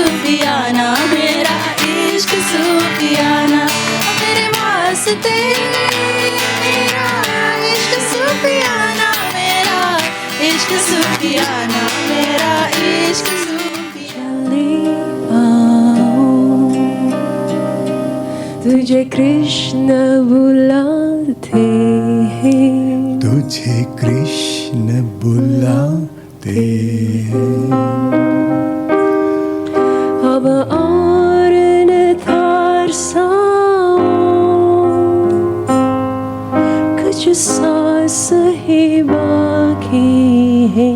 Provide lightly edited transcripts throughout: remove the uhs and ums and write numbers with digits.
सूफियाना, मेरा इश्क सूफियाना, तेरे वास्ते मेरा इश्क सूफियाना, मेरा इश्क सूफियाना, मेरा इश्क सूफियाना। तुझे कृष्ण बुलाते हैं, तुझे कृष्ण बुलाते हैं, अब और न तरसाओ, कुछ सांस ही बाकी है।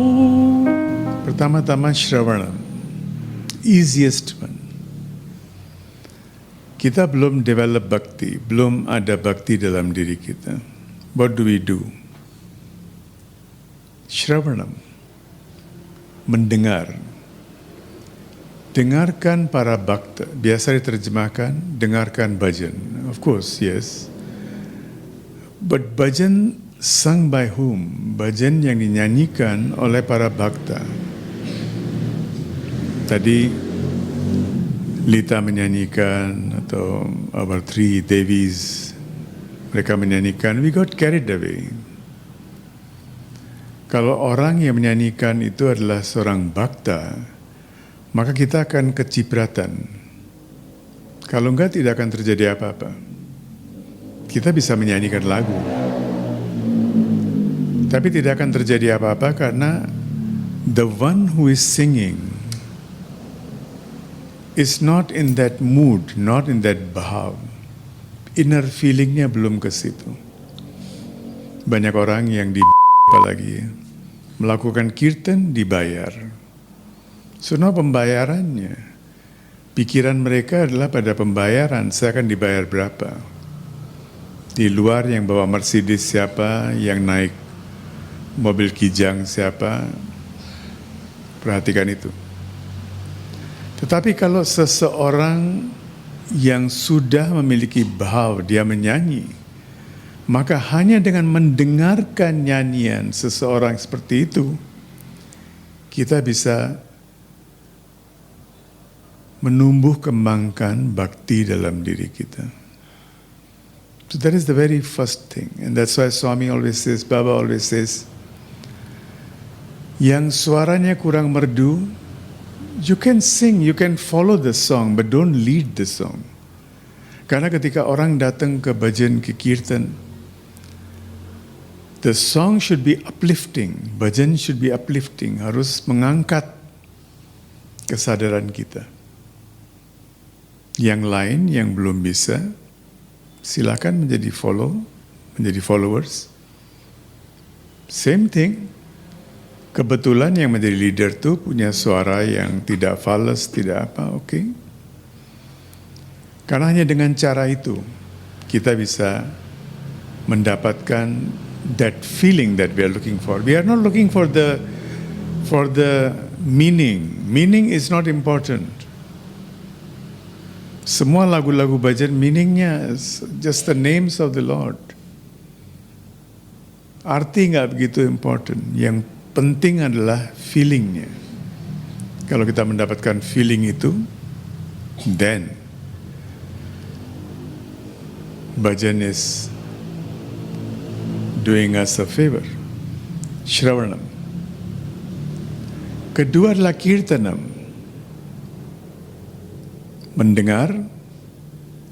pertama-tama Shravanam, easiest one. Kita belum develop bhakti, belum ada bhakti dalam diri kita. What do we do? Shravanam, mendengar. Dengarkan para bhakta, biasa diterjemahkan, dengarkan bhajan. Of course, yes. But bhajan sung by whom? Bhajan yang dinyanyikan oleh para bhakta. Tadi Lita menyanyikan atau our three Devis, mereka menyanyikan, we got carried away. Kalau orang yang menyanyikan itu adalah seorang bhakta, maka kita akan kecipratan. Kalau enggak, tidak akan terjadi apa-apa. Kita bisa menyanyikan lagu, tapi tidak akan terjadi apa-apa karena the one who is singing is not in that mood, not in that bhav. Inner feelingnya belum ke situ. Banyak orang yang apalagi melakukan kirtan dibayar. Semua pembayarannya, pikiran mereka adalah pada pembayaran, saya akan dibayar berapa. Di luar yang bawa Mercedes siapa, yang naik mobil kijang siapa, perhatikan itu. Tetapi kalau seseorang yang sudah memiliki bhav, dia menyanyi, maka hanya dengan mendengarkan nyanyian seseorang seperti itu, kita bisa menumbuh kembangkan bhakti dalam diri kita. So that is the very first thing. And that's why Swami always says, Baba always says, yang suaranya kurang merdu, you can sing, you can follow the song, but don't lead the song. Karena ketika orang datang ke bhajan, ke kirtan, the song should be uplifting, bhajan should be uplifting, harus mengangkat kesadaran kita. Yang lain yang belum bisa, silakan menjadi followers. Same thing. Kebetulan yang menjadi leader tuh punya suara yang tidak fals, tidak apa, oke. Karena hanya dengan cara itu kita bisa mendapatkan that feeling that we are looking for. We are not looking for the meaning. Meaning is not important. Semua lagu-lagu bhajan meaningnya just the names of the Lord. Arti nggak begitu important. Yang penting adalah feelingnya. Kalau kita mendapatkan feeling itu, then bhajan is doing us a favor. Shravanam. Kedua adalah kirtanam. Mendengar,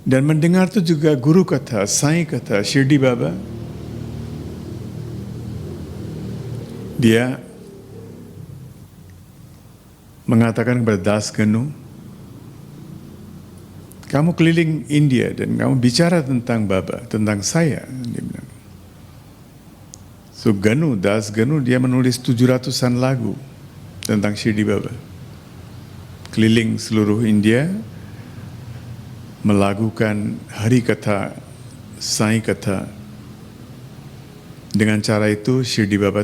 dan mendengar itu juga guru kata, sai kata, Shirdi Baba. Dia mengatakan kepada Das Ganu, kamu keliling India dan kamu bicara tentang Baba, tentang saya. Dia bilang. So Das Ganu, dia menulis 700-an lagu tentang Shirdi Baba. Keliling seluruh India, melakukan hari kata, sai kata. Dengan cara itu Shirdi Baba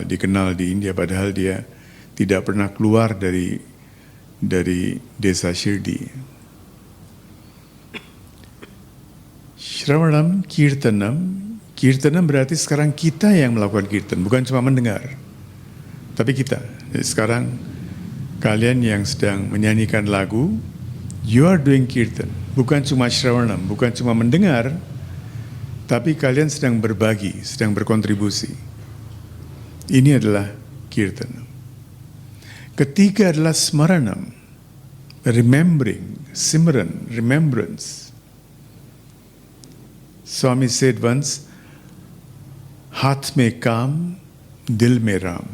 dikenal di India, padahal dia tidak pernah keluar dari desa Shirdi. Shravanam, kirtanam berarti sekarang kita yang melakukan kirtan, bukan cuma mendengar, tapi kita. Jadi sekarang Kalian yang sedang menyanyikan lagu, you are doing kirtan. Bukan cuma shravanam, bukan cuma mendengar, tapi kalian sedang berbagi, sedang berkontribusi. Ini adalah kirtan. Ketiga adalah smaranam, remembering, simran, remembrance. Swami said once, "Haath mein kaam, dil mein ram."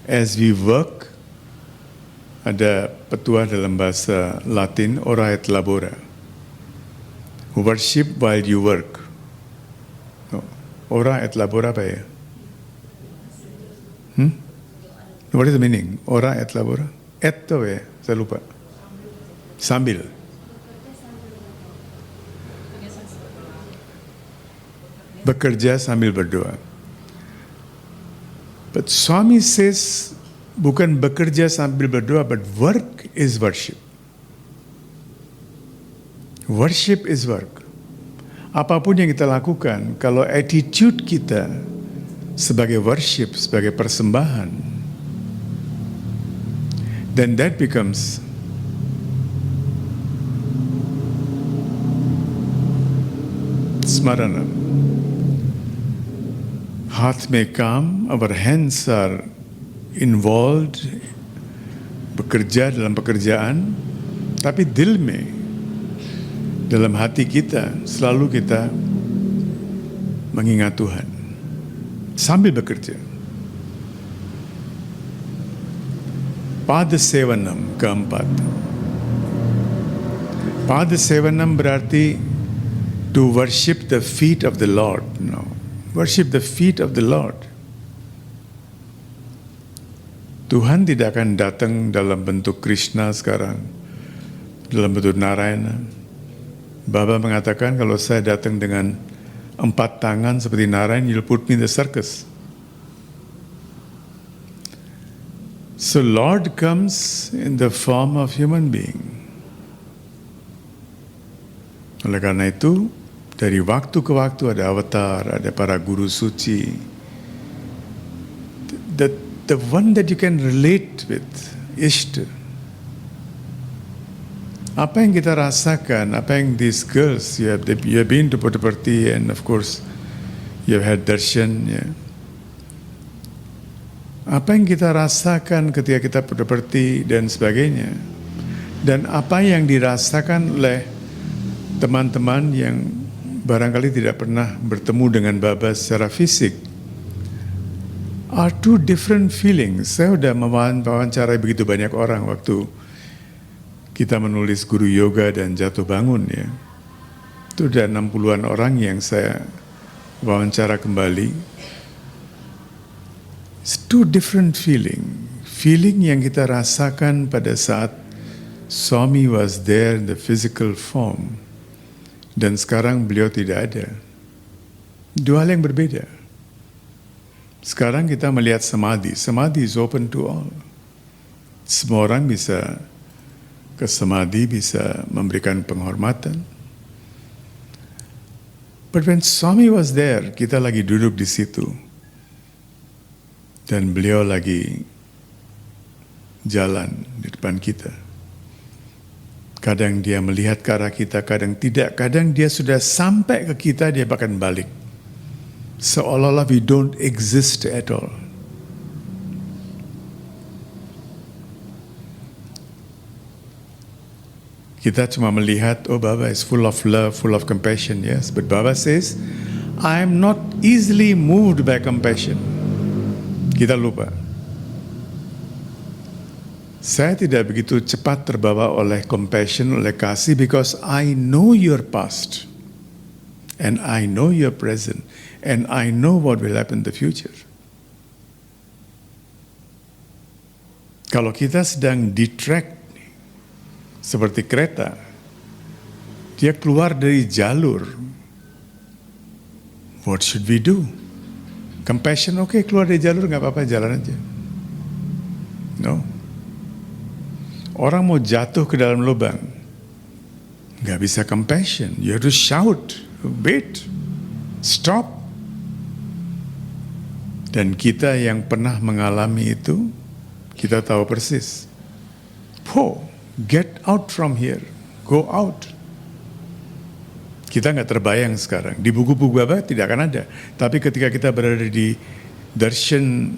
As we work, ada petua dalam bahasa Latin, ora et labora. Worship while you work. No. Ora et labora apa ya? What is the meaning? Ora et labora? Et tuh ya, saya lupa. Sambil. Bekerja sambil berdoa. But Swami says, bukan bekerja sambil berdoa, but work is worship. Worship is work. Apapun yang kita lakukan, kalau attitude kita sebagai worship, sebagai persembahan, then that becomes smaranam. Haath mein kaam, our hands are involved, bekerja dalam pekerjaan, tapi dil mein, dalam hati kita, selalu kita mengingat Tuhan sambil bekerja. Pada sevanam keempat. Pada sevanam berarti to worship the feet of the Lord. No. Worship the feet of the Lord. Tuhan tidak akan datang dalam bentuk Krishna sekarang, dalam bentuk Narayana. Baba mengatakan, kalau saya datang dengan 4 tangan seperti Narayana, you'll put me in the circus. So Lord comes in the form of human being. Oleh karena itu, dari waktu ke waktu ada avatar, ada para guru suci. The one that you can relate with, Ishta. Apa yang kita rasakan, apa yang these girls, you have been to Puttaparthi and of course you have had darshan, yeah. Apa yang kita rasakan ketika kita Puttaparthi dan sebagainya, dan apa yang dirasakan oleh teman-teman yang barangkali tidak pernah bertemu dengan Baba secara fisik, are two different feelings. Saya sudah mewawancarai begitu banyak orang waktu kita menulis Guru Yoga dan Jatuh Bangun, ya. Itu ada 60-an orang yang saya wawancara kembali. It's two different feeling. Feeling yang kita rasakan pada saat Swami was there in the physical form, dan sekarang beliau tidak ada. Dua hal yang berbeda. Sekarang kita melihat samadhi. Samadhi is open to all. Semua orang bisa ke samadhi, bisa memberikan penghormatan. But when Swami was there, kita lagi duduk di situ, dan beliau lagi jalan di depan kita. Kadang dia melihat ke arah kita, kadang tidak. Kadang dia sudah sampai ke kita, dia bahkan balik. Seolah-olah we don't exist at all. Kita cuma melihat, oh Baba is full of love, full of compassion, yes. But Baba says, I am not easily moved by compassion. Kita lupa. Saya tidak begitu cepat terbawa oleh compassion, oleh kasih, because I know your past, and I know your present, and I know what will happen in the future. Kalau kita sedang detract, seperti kereta, dia keluar dari jalur. What should we do? Compassion, okay, keluar dari jalur, nggak apa-apa, jalan aja. No. Orang mau jatuh ke dalam lubang, nggak bisa compassion. You have to shout, wait, stop. Dan kita yang pernah mengalami itu, Kita tahu persis. Get out from here. Go out. Kita nggak terbayang sekarang. Di buku-buku Baba tidak akan ada. Tapi ketika kita berada di darshan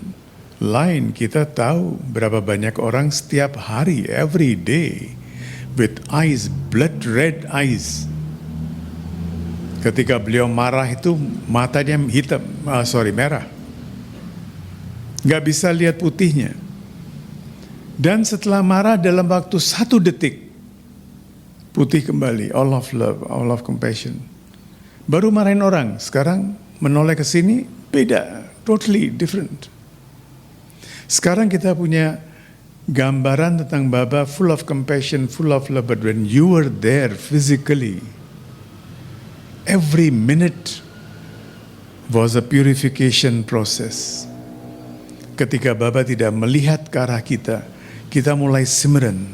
lain, kita tahu berapa banyak orang setiap hari, every day, with eyes, blood red eyes. Ketika beliau marah itu matanya merah. Nggak bisa lihat putihnya. Dan setelah marah dalam waktu 1 detik, putih kembali, all of love, all of compassion. Baru marahin orang, sekarang menoleh ke sini, beda, totally different. Sekarang kita punya gambaran tentang Baba full of compassion, full of love, but when you were there physically, every minute was a purification process. Ketika Baba tidak melihat ke arah kita, kita mulai simran.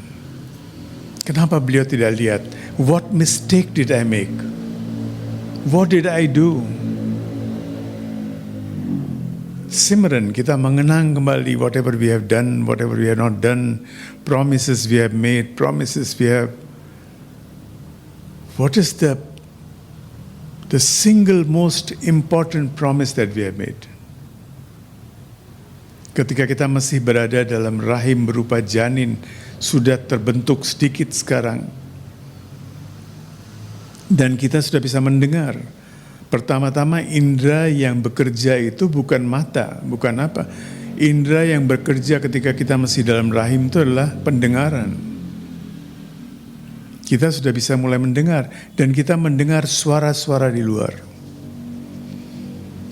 Kenapa beliau tidak lihat? What mistake did I make? What did I do? Simran, kita mengenang kembali whatever we have done, whatever we have not done, promises we have made, promises we have. What is the single most important promise that we have made? Ketika kita masih berada dalam rahim berupa janin, sudah terbentuk sedikit sekarang, dan kita sudah bisa mendengar. Pertama-tama indera yang bekerja itu bukan mata, bukan apa. Indera yang bekerja ketika kita masih dalam rahim itu adalah pendengaran. Kita sudah bisa mulai mendengar, dan kita mendengar suara-suara di luar.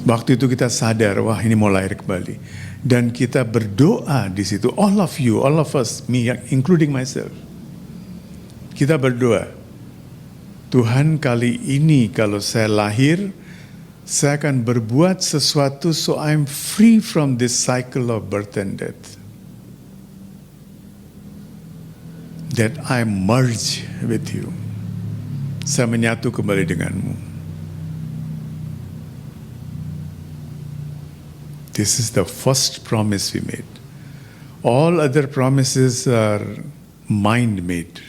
Waktu itu kita sadar, wah ini mau lahir kembali. Dan kita berdoa di situ, all of you, all of us, me, including myself. Kita berdoa, Tuhan kali ini kalau saya lahir, saya akan berbuat sesuatu so I'm free from this cycle of birth and death. That I merge with you. Saya menyatu kembali denganmu. This is the first promise we made. All other promises are mind-made.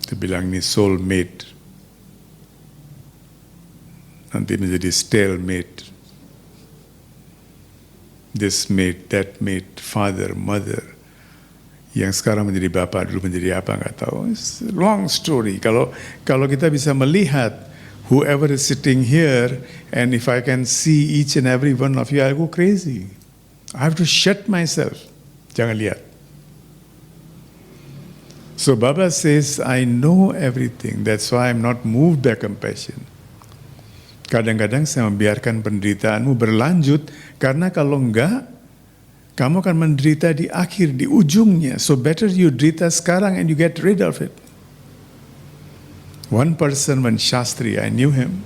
Kita bilang ini soul-mate. Nanti menjadi stalemate. This mate, that mate, father, mother. Yang sekarang menjadi bapak, dulu menjadi apa, nggak tahu. It's a long story. Kalau kita bisa melihat whoever is sitting here, and if I can see each and every one of you, I'll go crazy. I have to shut myself. Jangan lihat. So Baba says, I know everything. That's why I'm not moved by compassion. Kadang-kadang saya membiarkan penderitaanmu berlanjut, karena kalau enggak, kamu akan menderita di akhir, di ujungnya. So better you derita sekarang and you get rid of it. One person, one Shastri, I knew him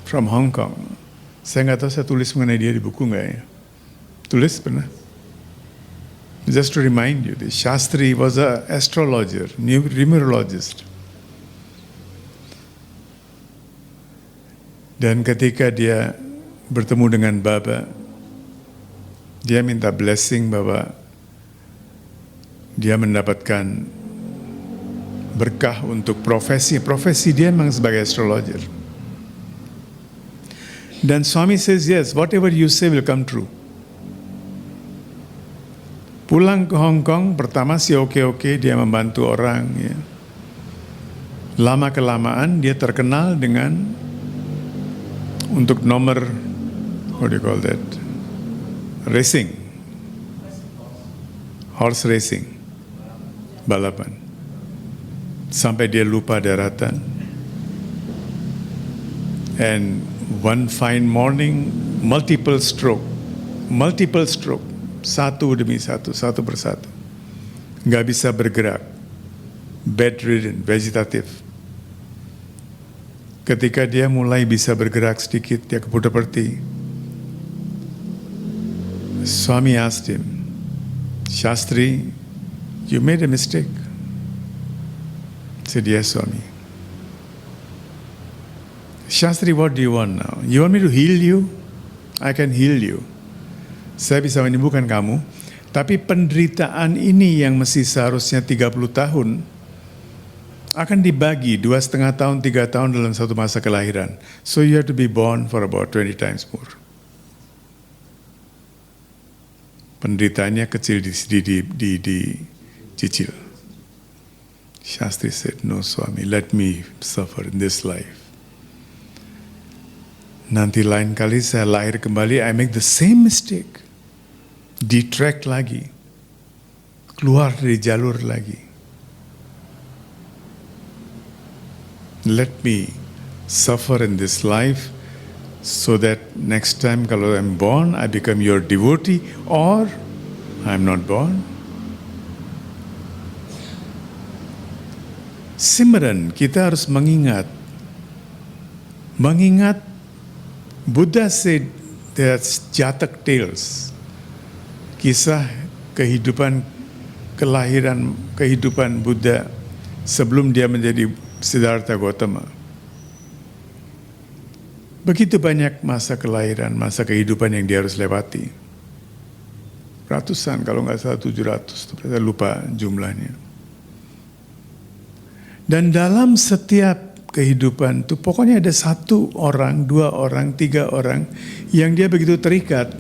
from Hong Kong. Saya nggak tahu saya tulis mengenai dia di buku nggak ya? Tulis pernah? Just to remind you, the Shastri was an astrologer, numerologist. Dan ketika dia bertemu dengan Baba, dia minta blessing bahwa dia mendapatkan berkah untuk profesi dia memang sebagai astrologer. Dan Swami says, yes, whatever you say will come true. Pulang ke Hong Kong, pertama sih oke, dia membantu orang. Ya. Lama-kelamaan dia terkenal dengan untuk nomor, what do you call that? Racing. Horse racing. Balapan. Sampai dia lupa daratan. And one fine morning, multiple stroke, satu demi satu, satu persatu. Nggak bisa bergerak, bedridden, vegetatif. Ketika dia mulai bisa bergerak sedikit, dia ke Puttaparthi. Swami asked him, Shastri, you made a mistake. Said, yes, Swami. Shastri, what do you want now? You want me to heal you? I can heal you. Saya bisa menyembuhkan kamu, tapi penderitaan ini yang mesti seharusnya 30 tahun akan dibagi 2,5 tahun, 3 tahun dalam satu masa kelahiran. So you have to be born for about 20 times more. Penderitaannya kecil dicicil. Shastri said, no Swami, let me suffer in this life. Nanti lain kali saya lahir kembali, I make the same mistake. Detract lagi. Keluar dari jalur lagi. Let me suffer in this life so that next time kalau I'm born, I become your devotee, or I'm not born. Simran, kita harus mengingat. Buddha said there's Jatak tales. Kisah kehidupan, kelahiran, kehidupan Buddha sebelum dia menjadi Siddhartha Gautama. Begitu banyak masa kelahiran, masa kehidupan yang dia harus lewati. Ratusan, kalau nggak salah 700, saya lupa jumlahnya. Dan dalam setiap kehidupan itu pokoknya ada 1 orang, 2 orang, 3 orang yang dia begitu terikat.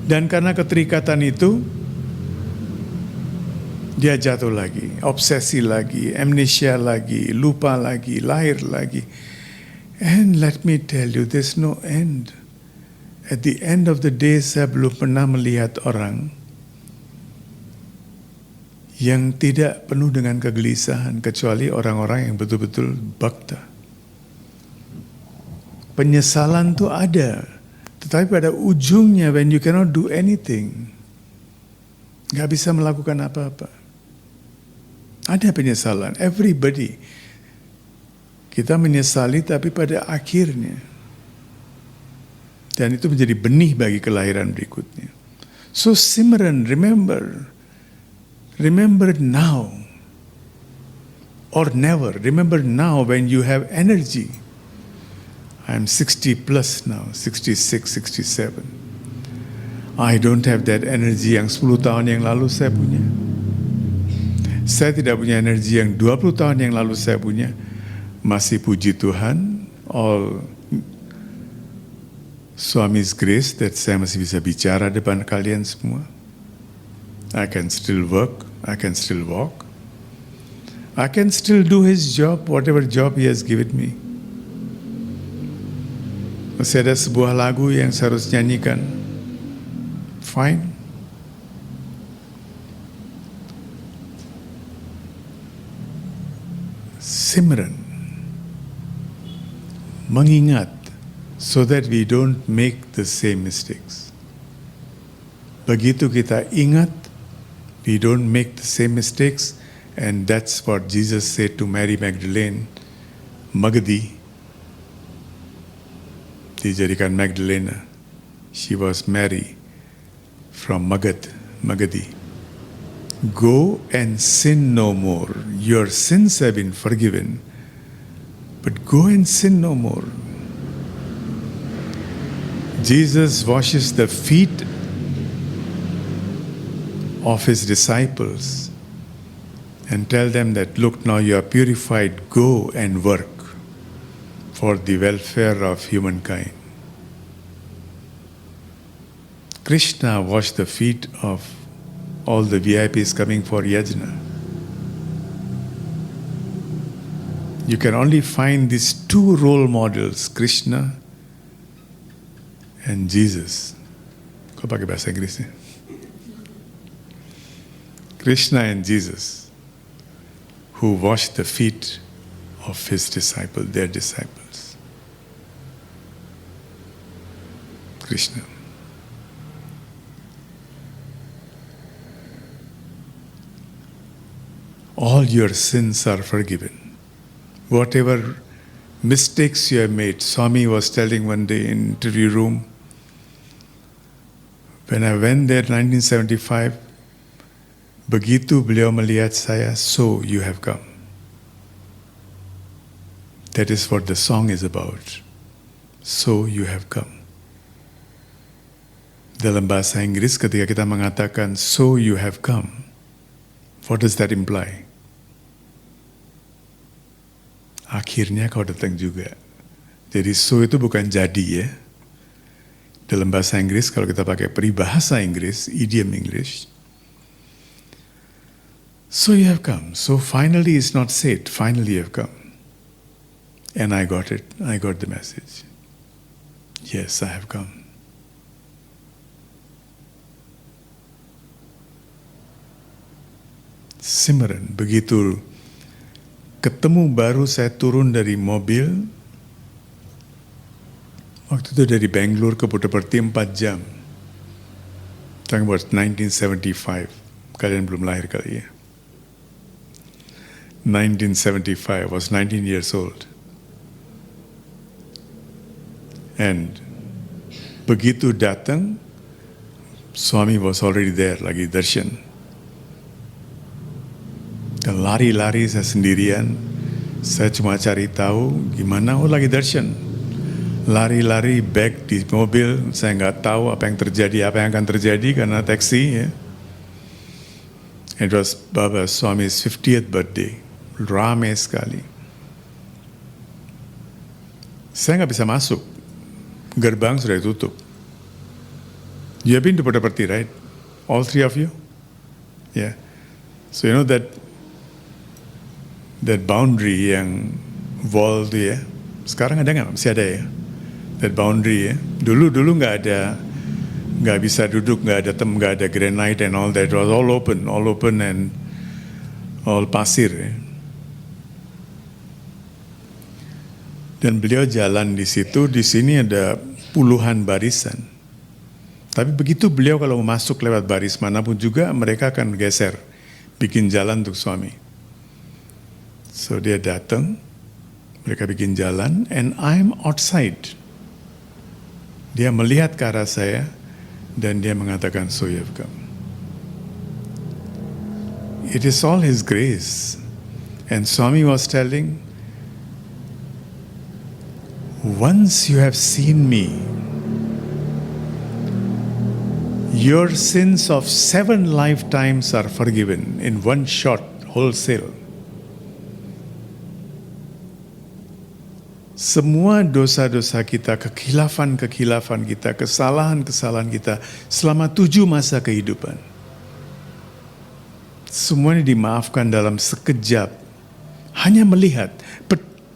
Dan karena keterikatan itu, dia jatuh lagi, obsesi lagi, amnesia lagi, lupa lagi, lahir lagi. And let me tell you, there's no end. At the end of the day, saya belum pernah melihat orang yang tidak penuh dengan kegelisahan, kecuali orang-orang yang betul-betul bhakta. Penyesalan itu ada, tetapi pada ujungnya, when you cannot do anything, nggak bisa melakukan apa-apa. Ada penyesalan, everybody. Kita menyesali tapi pada akhirnya. Dan itu menjadi benih bagi kelahiran berikutnya. So Simran, remember now. Or never, remember now when you have energy. I'm 60 plus now, 66, 67. I don't have that energy yang 10 tahun yang lalu saya punya. Saya tidak punya energi yang 20 tahun yang lalu saya punya. Masih puji Tuhan, all Swami's grace that saya masih bisa bicara depan kalian semua. I can still work, I can still walk. I can still do his job, whatever job he has given me. Masih ada sebuah lagu yang saya harus nyanyikan. Fine. Simran, mengingat, so that we don't make the same mistakes. Begitu kita ingat, we don't make the same mistakes, and that's what Jesus said to Mary Magdalene, Magadi. Dijadikan Magdalena. She was Mary from Magadi. Go and sin no more. Your sins have been forgiven, but go and sin no more. Jesus washes the feet of his disciples and tell them that, look, now you are purified, go and work for the welfare of humankind. Krishna washed the feet of all the VIPs coming for yajna. You can only find these 2 role models, Krishna and Jesus. Kau pakai bahasa Inggris ya? Krishna and Jesus, who washed the feet of his disciples, their disciples. Krishna. All your sins are forgiven. Whatever mistakes you have made. Swami was telling one day in interview room, when I went there in 1975, begitu beliau melihat saya, so you have come. That is what the song is about. So you have come. Dalam bahasa Inggris ketika kita mengatakan so you have come, what does that imply? Akhirnya kau datang juga. Jadi so itu bukan jadi ya. Dalam bahasa Inggris kalau kita pakai peribahasa Inggris, idiom English, so you have come. So finally is not said, finally you have come. And I got it. I got the message. Yes, I have come. Simran, begitu ketemu baru saya turun dari mobil, waktu itu dari Bangalore ke Puttaparthi 4 jam. Talking about 1975. Kalian belum lahir kali ya. 1975, I was 19 years old. And begitu datang, suami was already there, lagi darshan. Dan lari-lari saya sendirian, saya cuma cari tahu gimana, oh lagi darshan. Lari-lari back di mobil, saya nggak tahu apa yang terjadi, apa yang akan terjadi karena taksi ya. It was Baba Swami's 50th birthday, ramai sekali. Saya nggak bisa masuk, gerbang sudah ditutup. You have been to Puttaparthi, right? All three of you? Yeah. So you know that boundary yang wall tu ya, sekarang ada nggak? Masih ada ya? That boundary ya. Dulu nggak bisa duduk, nggak ada granite and all that. It was all open and all pasir ya. Dan beliau jalan di situ, di sini ada puluhan barisan. Tapi begitu beliau kalau masuk lewat baris manapun juga, mereka akan geser, bikin jalan untuk suami. So dia datang, mereka bikin jalan, and I'm outside. Dia melihat ke arah saya, dan dia mengatakan, so you have come. It is all His grace. And Swami was telling, once you have seen me, your sins of 7 lifetimes are forgiven in one shot, wholesale. Semua dosa-dosa kita, kekhilafan-kekhilafan kita, kesalahan-kesalahan kita selama 7 masa kehidupan, semuanya dimaafkan dalam sekejap. Hanya melihat,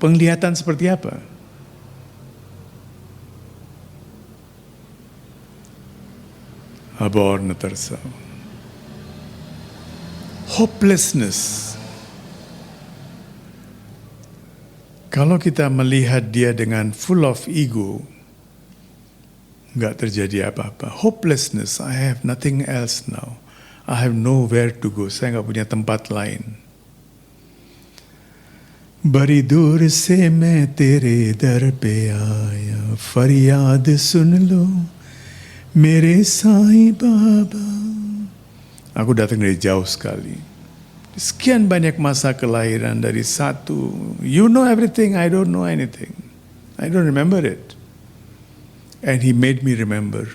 penglihatan seperti apa? Abor natarsa. Hopelessness. Kalau kita melihat dia dengan full of ego, nggak terjadi apa-apa. Hopelessness, I have nothing else now. I have nowhere to go. Saya nggak punya tempat lain. बड़ी दूर से मैं तेरे दर पे आया, फरियाद सुन लो मेरे साईं Baba. Aku datang dari jauh sekali. Sekian banyak masa kelahiran dari satu. You know everything, I don't know anything. I don't remember it. And He made me remember.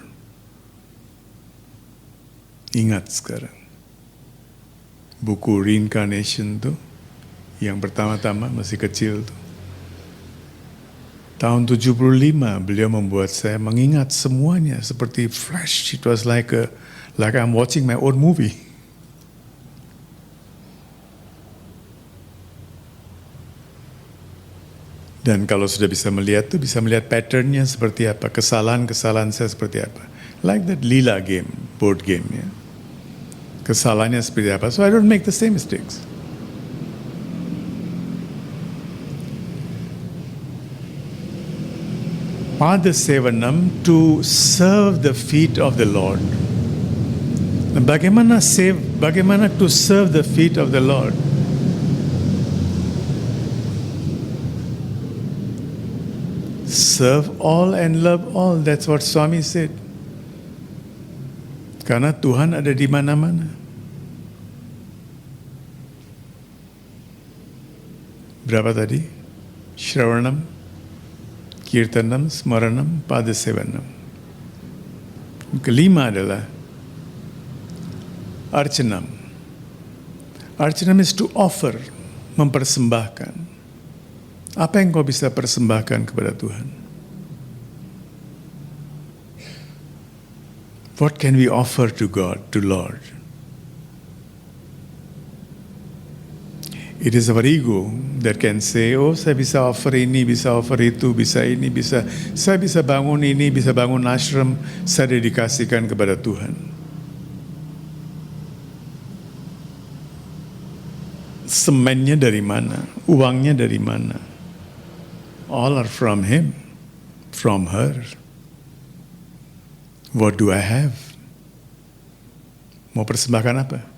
Ingat sekarang. Buku Reincarnation tuh, yang pertama-tama masih kecil tuh. Tahun 75 beliau membuat saya mengingat semuanya seperti flash. It was like I'm watching my own movie. Dan kalau sudah bisa melihat tuh, bisa melihat patternnya seperti apa, kesalahan-kesalahan saya seperti apa. Like that Lila game, board game ya. Kesalahannya seperti apa, so I don't make the same mistakes. Pada Sevanam, to serve the feet of the Lord. Bagaimana to serve the feet of the Lord? Serve all and love all. That's what Swami said. Karena Tuhan ada di mana-mana. Berapa tadi? Shravanam, Kirtanam, Smaranam, Padasevanam. Kelima adalah archanam. Archanam is to offer, mempersembahkan. Apa yang kau bisa persembahkan kepada Tuhan? What can we offer to God, to Lord? It is our ego that can say, oh saya bisa offer ini, bisa offer itu, bisa ini, bisa. Saya bisa bangun ini, bisa bangun ashram, saya dedikasikan kepada Tuhan. Semennya dari mana? Uangnya dari mana? All are from him, from her. What do I have? Mau persembahkan apa?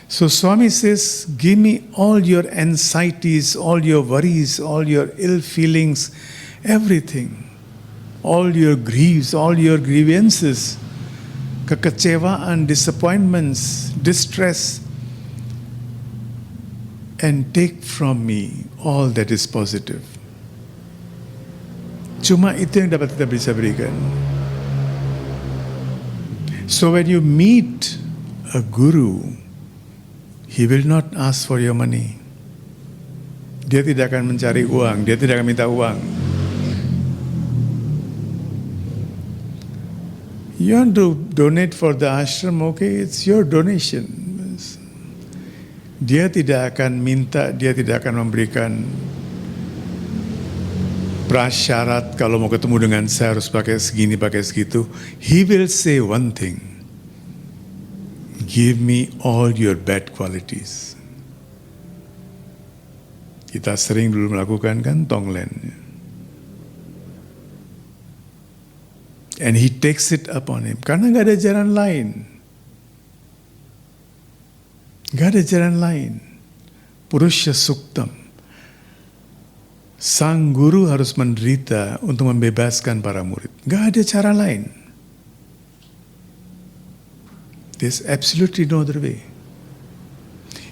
So Swami says, give me all your anxieties, all your worries, all your ill feelings, everything. All your griefs, all your grievances, kekecewaan, disappointments, distress, and take from me all that is positive. Cuma itu yang dapat kita bisa berikan. So when you meet a guru, he will not ask for your money. Dia tidak akan mencari uang, dia tidak akan minta uang. You want to donate for the ashram, okay, it's your donation. Dia tidak akan minta, dia tidak akan memberikan prasyarat kalau mau ketemu dengan saya harus pakai segini, pakai segitu. He will say one thing. Give me all your bad qualities. Kita sering dulu melakukan kan tonglen. And he takes it upon him. Karena gak ada jalan lain. Gak ada jalan lain. Purusha Suktam. Sang guru harus menderita untuk membebaskan para murid. Gak ada cara lain. There's absolutely no other way.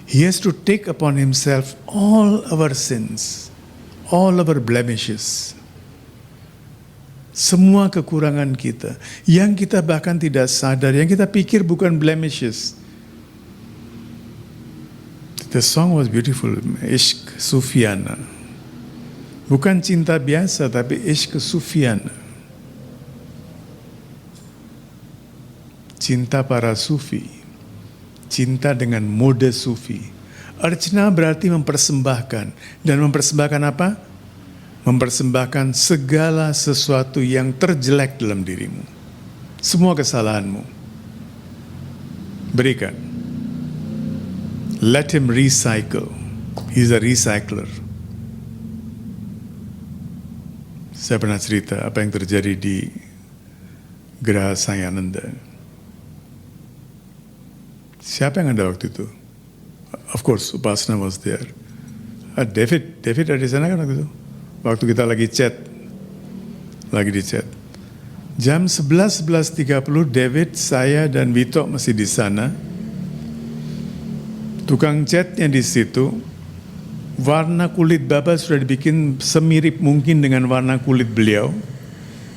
He has to take upon himself all our sins, all our blemishes, semua kekurangan kita, yang kita bahkan tidak sadar, yang kita pikir bukan blemishes. The song was beautiful, Ishq Sufiana. Bukan cinta biasa, tapi Ishq Sufiana. Cinta para sufi, cinta dengan mode sufi. Archana berarti mempersembahkan. Dan mempersembahkan apa? Mempersembahkan segala sesuatu yang terjelek dalam dirimu. Semua kesalahanmu. Berikan. Let him recycle. He's a recycler. Saya pernah cerita apa yang terjadi di Geraha Sayananda. Siapa yang ada waktu itu? Of course, Upasana was there. David ada di sana kan waktu itu? Waktu kita lagi di chat. Jam 11:30 David, saya dan Vito masih di sana. Tukang chatnya di situ. Warna kulit Baba sudah dibikin semirip mungkin dengan warna kulit beliau.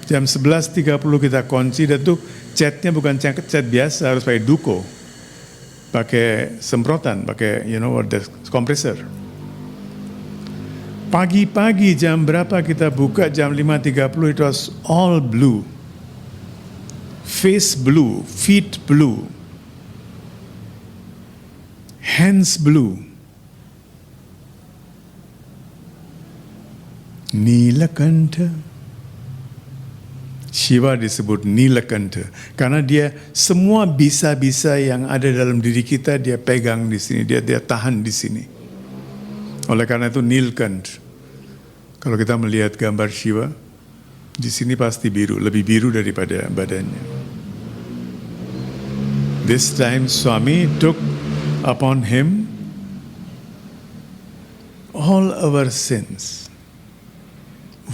Jam 11:30 kita kunci dan tuh chatnya bukan chat biasa, harus pakai duko. Pakai semprotan, pakai the kompresor. Pagi-pagi jam berapa kita buka? Jam 5:30 it was all blue. Face blue, feet blue, hands blue. Nilakanta. Shiva disebut Nilakanta karena dia semua bisa-bisa yang ada dalam diri kita dia pegang di sini, dia tahan di sini. Oleh karena itu Nilkant. Kalau kita melihat gambar Shiva di sini pasti biru, lebih biru daripada badannya. This time Swami took upon him all our sins.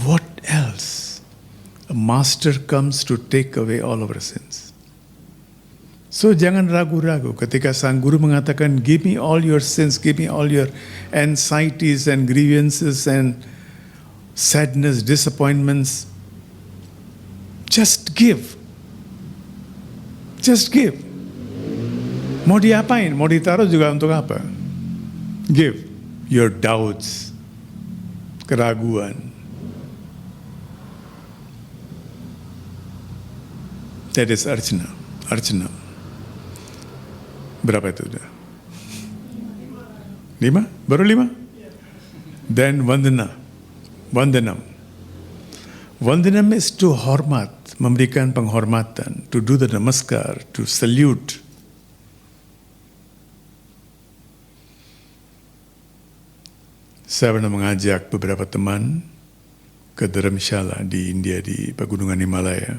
What else? A master comes to take away all our sins. So jangan ragu-ragu ketika sang guru mengatakan, give me all your sins, give me all your anxieties and grievances and sadness, disappointments. Just give. Just give. Mau diapain? Mau ditaruh juga untuk apa? Give your doubts, keraguan. That is Archana. Archana. Berapa itu udah? 5? Baru 5? Then Vandana. Vandanam. Vandanam is to hormat, memberikan penghormatan, to do the namaskar, to salute. Saya pernah mengajak beberapa teman ke Dharamshala di India, di Pegunungan Himalaya.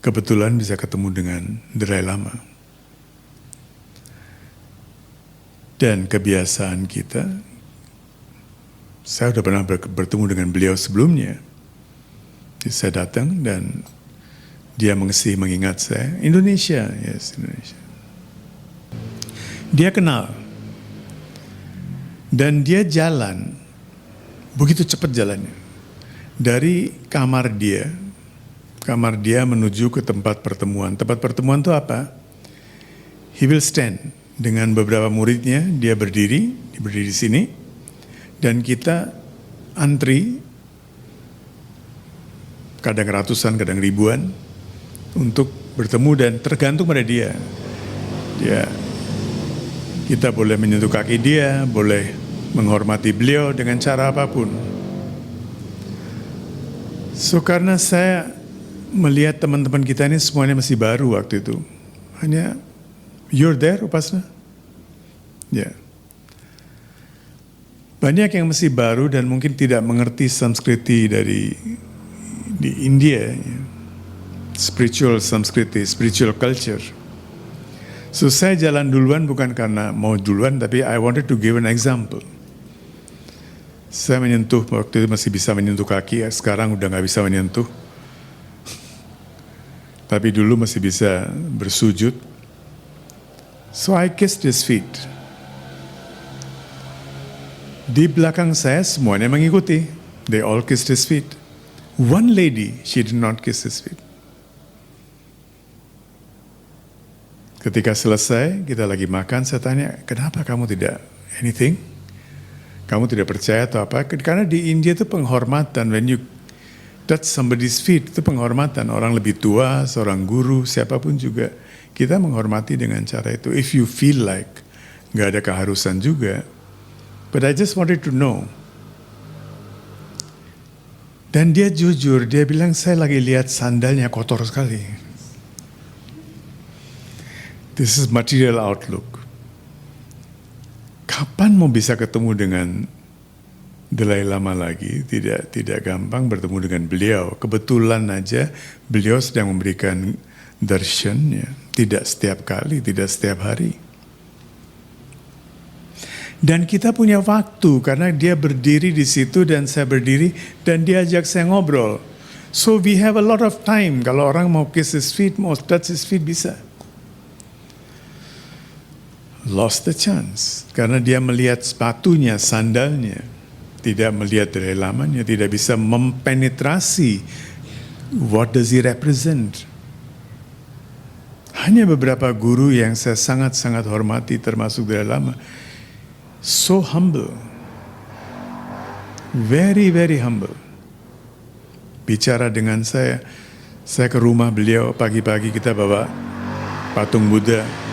Kebetulan bisa ketemu dengan Dalai Lama. Dan kebiasaan kita, saya sudah pernah bertemu dengan beliau sebelumnya. Jadi saya datang dan dia masih mengingat saya, Indonesia, yes, Indonesia. Dia kenal. Dan dia jalan, begitu cepat jalannya. Dari kamar dia menuju ke tempat pertemuan. Tempat pertemuan itu apa? He will stand dengan beberapa muridnya, dia berdiri di sini, dan kita antri, kadang ratusan, kadang ribuan, untuk bertemu dan tergantung pada dia. Kita boleh menyentuh kaki dia, boleh menghormati beliau dengan cara apapun. So karena saya melihat teman-teman kita ini semuanya masih baru waktu itu. Hanya, you're there, Upasna? Ya. Banyak yang masih baru dan mungkin tidak mengerti Samskriti di India. Ya. Spiritual Samskriti, spiritual culture. So saya jalan duluan bukan karena mau duluan, tapi I wanted to give an example. Saya menyentuh, waktu itu masih bisa menyentuh kaki, sekarang udah nggak bisa menyentuh. Tapi dulu masih bisa bersujud. So I kissed his feet. Di belakang saya semuanya mengikuti. They all kissed his feet. One lady, she did not kiss his feet. Ketika selesai, kita lagi makan, saya tanya, kenapa kamu tidak anything? Kamu tidak percaya atau apa? Karena di India itu penghormatan. When you touch somebody's feet, itu penghormatan. Orang lebih tua, seorang guru, siapapun juga. Kita menghormati dengan cara itu. If you feel like, nggak ada keharusan juga. But I just wanted to know. Dan dia jujur, dia bilang, saya lagi lihat sandalnya kotor sekali. This is material outlook. Kapan mau bisa ketemu dengan Dalai Lama lagi? Tidak gampang bertemu dengan beliau. Kebetulan aja beliau sedang memberikan darshan, ya. Tidak setiap kali, tidak setiap hari. Dan kita punya waktu karena dia berdiri di situ dan saya berdiri dan dia ajak saya ngobrol. So we have a lot of time. Kalau orang mau kiss his feet, mau touch his feet, bisa. Lost the chance karena dia melihat sepatunya, sandalnya, tidak melihat Dalai Lamanya, tidak bisa mempenetrasi what does he represent. Hanya beberapa guru yang saya sangat-sangat hormati termasuk Dalai Lama, so humble, very very humble. Bicara dengan saya ke rumah beliau pagi-pagi, kita bawa patung Buddha.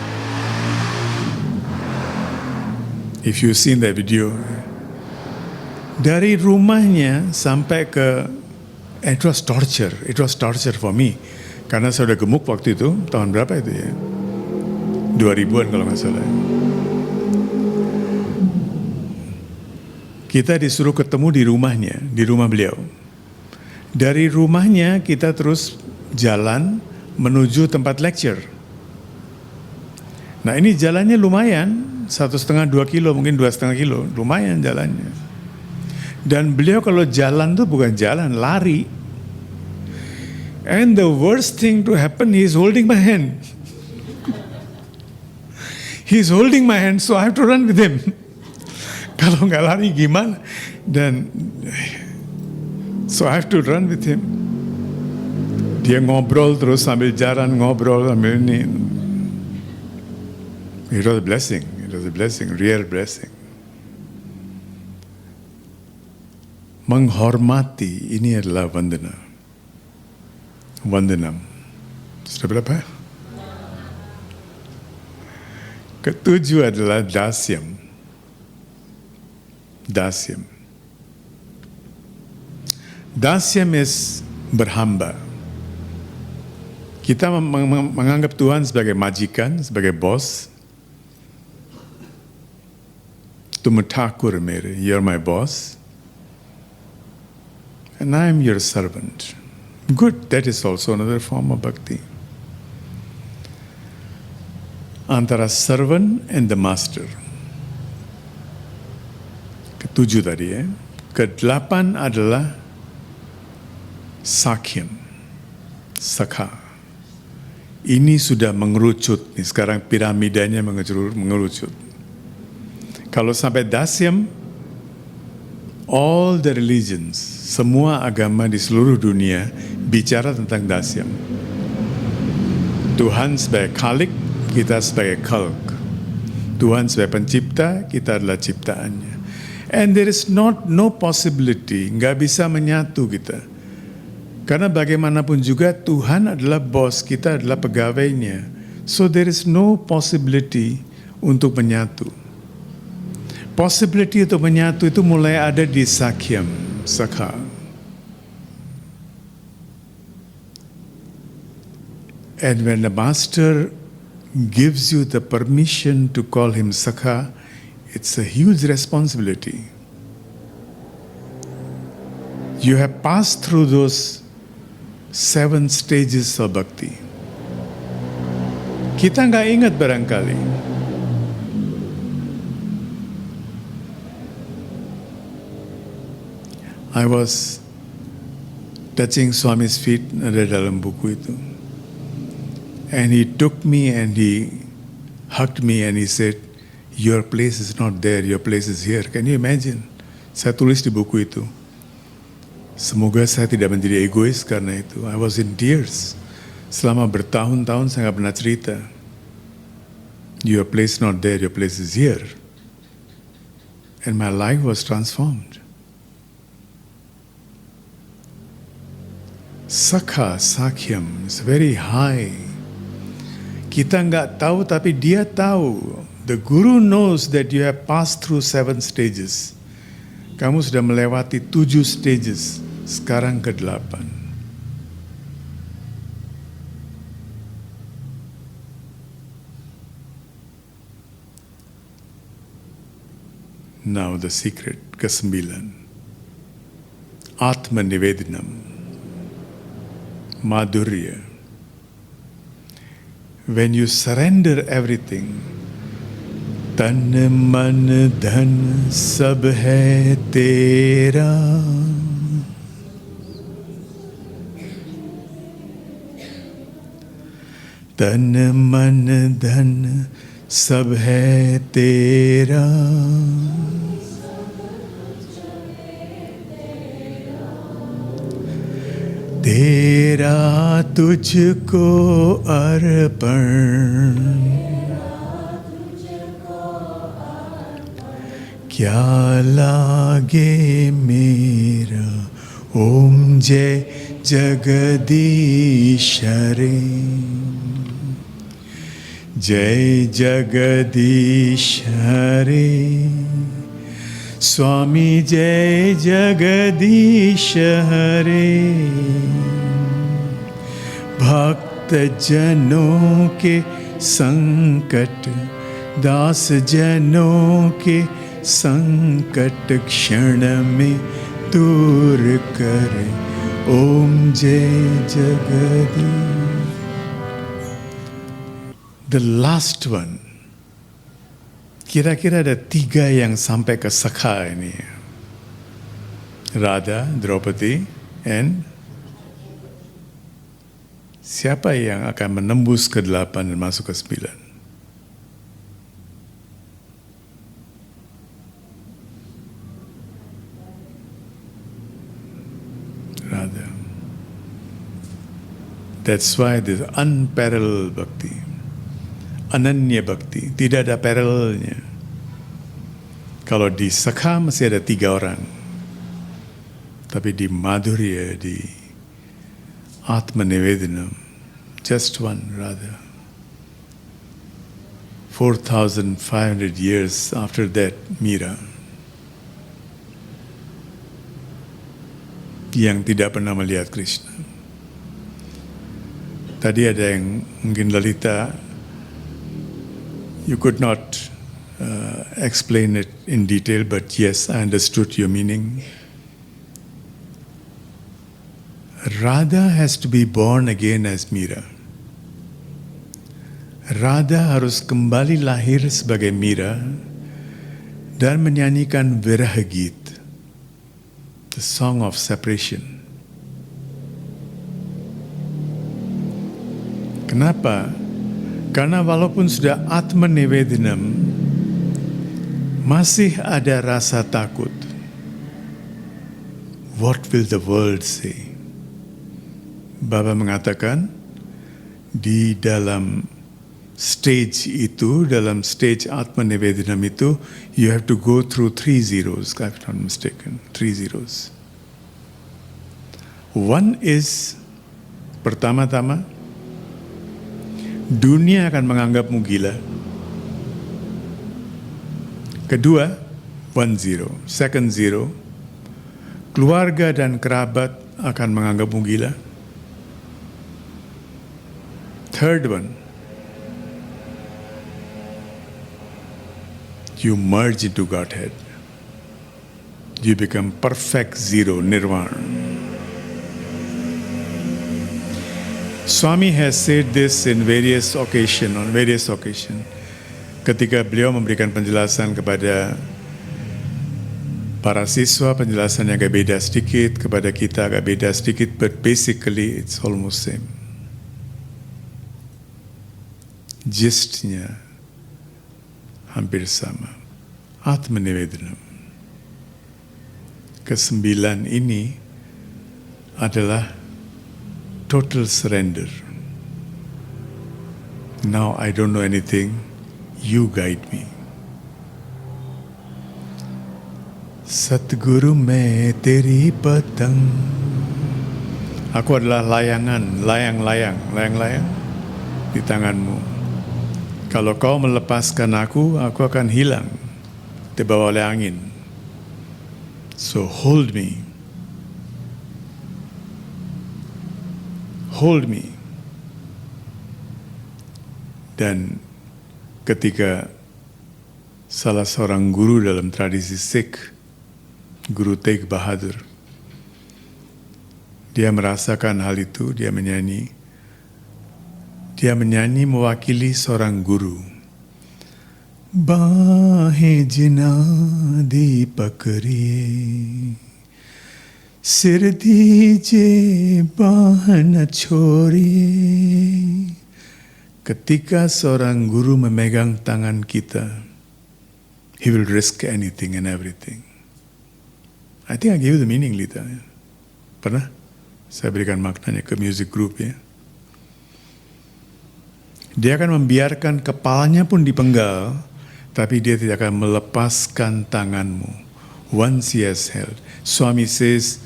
If you seen that video, dari rumahnya sampai ke, it was torture for me, karena saya udah gemuk waktu itu, tahun berapa itu ya, 2000-an kalau nggak salah. Kita disuruh ketemu di rumahnya, di rumah beliau. Dari rumahnya kita terus jalan menuju tempat lecture. Nah ini jalannya lumayan, 1,5-2 kilo, mungkin 2,5 kilo, lumayan jalannya. Dan beliau kalau jalan tuh bukan jalan, lari. And the worst thing to happen, he is holding my hand. He is holding my hand, so I have to run with him. Kalau nggak lari gimana? Dan so I have to run with him. Dia ngobrol terus sambil jalan, ngobrol sambil ini. It was a blessing. It was a blessing, real blessing. Menghormati ini adalah vandana. Vandanam. Sudah berapa? Ketujuh adalah dasyam. Dasyam. Dasyam is berhamba. Kita menganggap Tuhan sebagai majikan, sebagai bos. Tum thakur mere, you're my boss. And I am your servant. Good, that is also another form of bhakti. Antara servant and the master. Ketujuh tadi ya. Kedelapan adalah sakyam, sakha. Ini sudah mengerucut. Nih, sekarang piramidanya mengerucut. Kalau sampai dasyam, all the religions, semua agama di seluruh dunia bicara tentang dasyam. Tuhan sebagai khalik, kita sebagai khalq. Tuhan sebagai pencipta, kita adalah ciptaannya. And there is no possibility, nggak bisa menyatu kita. Karena bagaimanapun juga Tuhan adalah bos, kita adalah pegawainya. So there is no possibility untuk menyatu. Possibility untuk menyatu itu mulai ada di sakyam, sakha. And when the master gives you the permission to call him sakha, it's a huge responsibility. You have passed through those 7 stages of bhakti. Kita nggak ingat barangkali. I was touching Swami's feet, ada dalam buku itu. And he took me and he hugged me and he said, your place is not there, your place is here. Can you imagine? Saya tulis di buku itu. Semoga saya tidak menjadi egois karena itu. I was in tears. Selama bertahun-tahun saya nggak pernah cerita. Your place not there, your place is here. And my life was transformed. Sakha, sakyam, is very high. Kita nggak tahu tapi dia tahu. The Guru knows that you have passed through 7 stages. Kamu sudah melewati 7 stages. Sekarang ke-8. Now the secret, ke-9. Atma Nivedinam. Madhurya. When you surrender everything, tan man dhan sab hai tera. Tan man dhan sab hai tera. तेरा तुझको अर्पण क्या लागे मेरा ओम जय जगदीश रे जय जगदीश रे स्वामी जय जगदीश हरे भक्त जनों के संकट दास जनों के संकट क्षण में दूर करे ओम जय Jagdish. The last one. Kira-kira ada 3 yang sampai ke sakha ini. Radha, Draupadi, and siapa yang akan menembus ke-8 dan masuk ke-9? Radha. That's why this unparalleled bhakti, ananya bhakti, tidak ada paralelnya. Kalau di Sakha masih ada 3 orang, tapi di Madhurya, di Atma Nivedanam, just one rather. 4,500 years after that, Mira, yang tidak pernah melihat Krishna. Tadi ada yang mungkin Lalita, you could not explain it in detail, but yes, I understood your meaning. Radha has to be born again as Mira. Radha harus kembali lahir sebagai Mira dan menyanyikan Viraha Git, the song of separation. Kenapa? Karena walaupun sudah Atma Nivedanam, masih ada rasa takut. What will the world say? Baba mengatakan, di dalam stage itu, dalam stage Atma Nivedanam itu, you have to go through 3 zeros, if I'm not mistaken, 3 zeros. One is, pertama-tama, dunia akan menganggapmu gila. Kedua, 1 zero. Second zero, keluarga dan kerabat akan menganggapmu gila. Third one, you merge into Godhead. You become perfect zero, nirvana. Swami has said this in various occasions, on various occasions. Ketika beliau memberikan penjelasan kepada para siswa, penjelasan yang agak beda sedikit, kepada kita agak beda sedikit, but basically it's almost same. Gistnya hampir sama. Atma Nivedanam. Kesembilan ini adalah total surrender. Now I don't know anything, you guide me. Satguru मैं तेरी पतंग. Aku adalah layangan, layang-layang di tanganmu. Kalau kau melepaskan aku akan hilang, dibawa oleh angin. So hold me. Hold me. Dan ketika salah seorang guru dalam tradisi Sikh, Guru Tegh Bahadur, dia merasakan hal itu, dia menyanyi mewakili seorang guru. Bahe jina di pakriye, sir dije bah na choriye. Ketika seorang guru memegang tangan kita, he will risk anything and everything. I think I gave you the meaning, Lita. Pernah? Saya berikan maknanya ke music group ya. Dia akan membiarkan kepalanya pun dipenggal, tapi dia tidak akan melepaskan tanganmu. Once he has held. Swami says,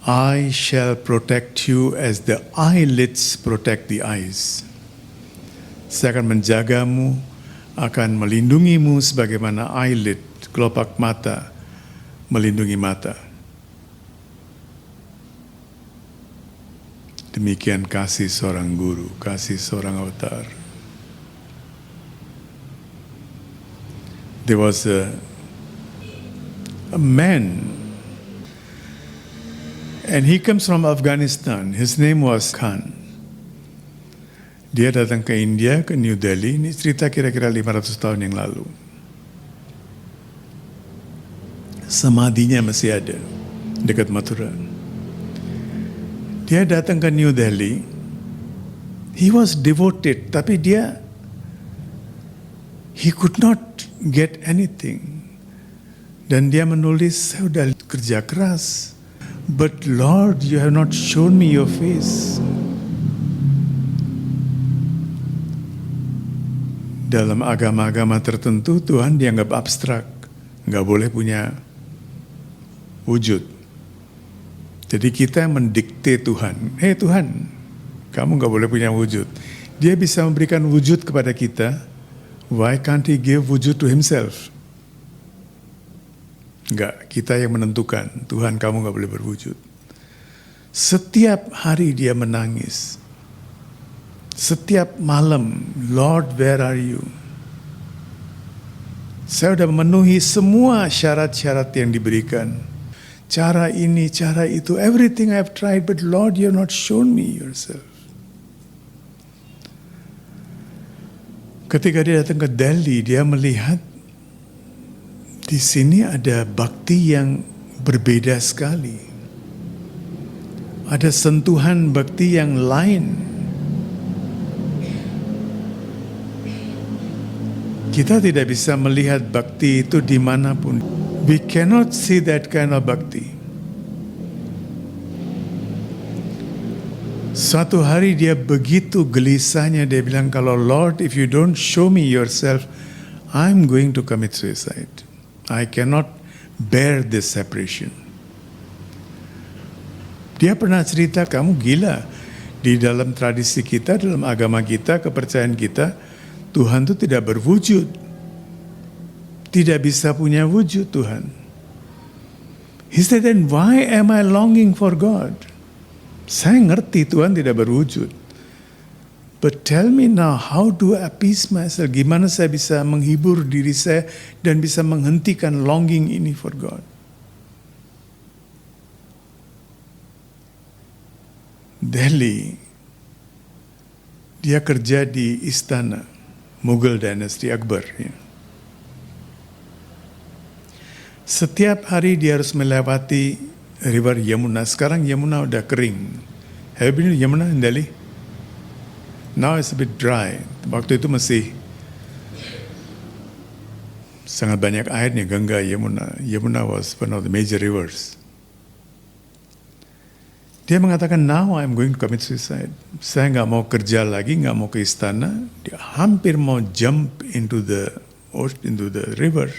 I shall protect you as the eyelids protect the eyes. Saya akan menjagamu, akan melindungimu sebagaimana eyelid, kelopak mata, melindungi mata. Demikian kasih seorang guru, kasih seorang avatar. There was a man, and he comes from Afghanistan. His name was Khan. Dia datang ke India, ke New Delhi. Ini cerita kira-kira 500 tahun yang lalu. Samadhinya masih ada dekat Mathura. Dia datang ke New Delhi. He was devoted, tapi he could not get anything. Dan dia menulis, saya sudah kerja keras, but Lord, you have not shown me your face. dalam agama-agama tertentu Tuhan dianggap abstrak, nggak boleh punya wujud. Jadi kita mendikte Tuhan, Tuhan, kamu nggak boleh punya wujud. Dia bisa memberikan wujud kepada kita. Why can't he give wujud to himself? Enggak, kita yang menentukan. Tuhan, kamu nggak boleh berwujud. Setiap hari dia menangis. Setiap malam, Lord, where are you? Saya sudah memenuhi semua syarat-syarat yang diberikan. Cara ini, cara itu, everything I've tried, but Lord, you have not shown me yourself. Ketika dia datang ke Delhi, dia melihat di sini ada bakti yang berbeda sekali. Ada sentuhan bakti yang lain. Kita tidak bisa melihat bakti itu dimanapun. We cannot see that kind of bhakti. Suatu hari dia begitu gelisahnya, dia bilang, kalau Lord, if you don't show me yourself, I'm going to commit suicide. I cannot bear this separation. Dia pernah cerita, kamu gila. Di dalam tradisi kita, dalam agama kita, kepercayaan kita, Tuhan itu tidak berwujud. Tidak bisa punya wujud Tuhan. He said, then why am I longing for God? Saya ngerti Tuhan tidak berwujud. But tell me now, how do I appease myself? Gimana saya bisa menghibur diri saya dan bisa menghentikan longing ini for God? Delhi, dia kerja di istana Mughal Dynasty Akbar. Ya. Setiap hari dia harus melewati River Yamuna. Sekarang Yamuna udah kering. Have you been to Yamuna in Delhi? Now it's a bit dry. Waktu itu masih sangat banyak airnya, Ganga, Yamuna. Yamuna was one of the major rivers. Dia mengatakan, now I'm going to commit suicide. Saya nggak mau kerja lagi, nggak mau ke istana. Dia hampir mau jump into the river.